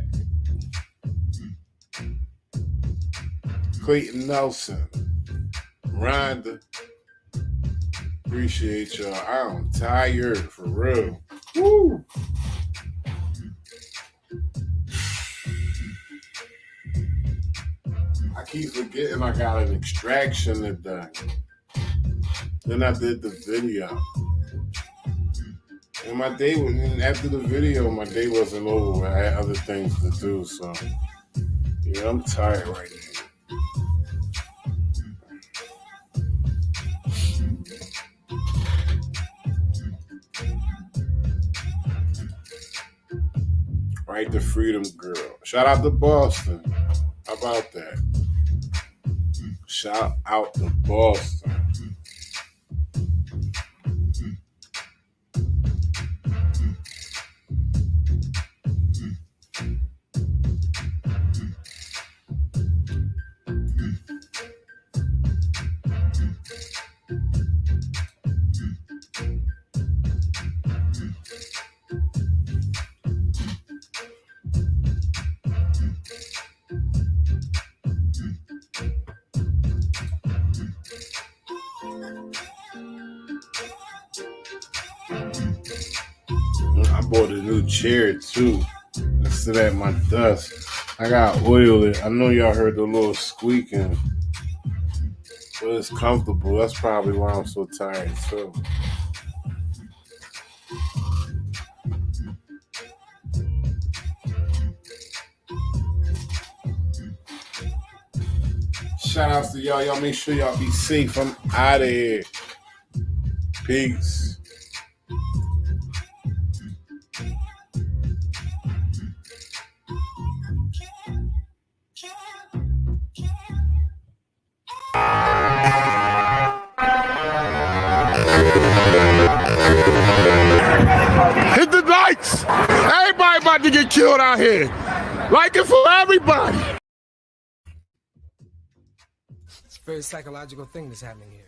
Clayton Nelson. Rhonda. Appreciate y'all. I'm tired, for real. Woo! I keep forgetting I got an extraction today. Then I did the video. And my day, after the video, my day wasn't over. I had other things to do, so yeah, I'm tired right now. Right to freedom, girl. Shout out to Boston. How about that? Shout out to Boston. I bought a new chair too. Let's sit at my desk. I got oil it. I know y'all heard the little squeaking, but it's comfortable. That's probably why I'm so tired. So shout outs to y'all. Y'all make sure y'all be safe. I'm out of here. Peace. Hit the lights! Everybody about to get killed out here. Like it for everybody. It's a very psychological thing that's happening here.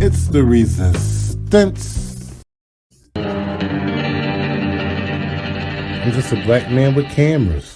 It's the resistance. I'm just a black man with cameras.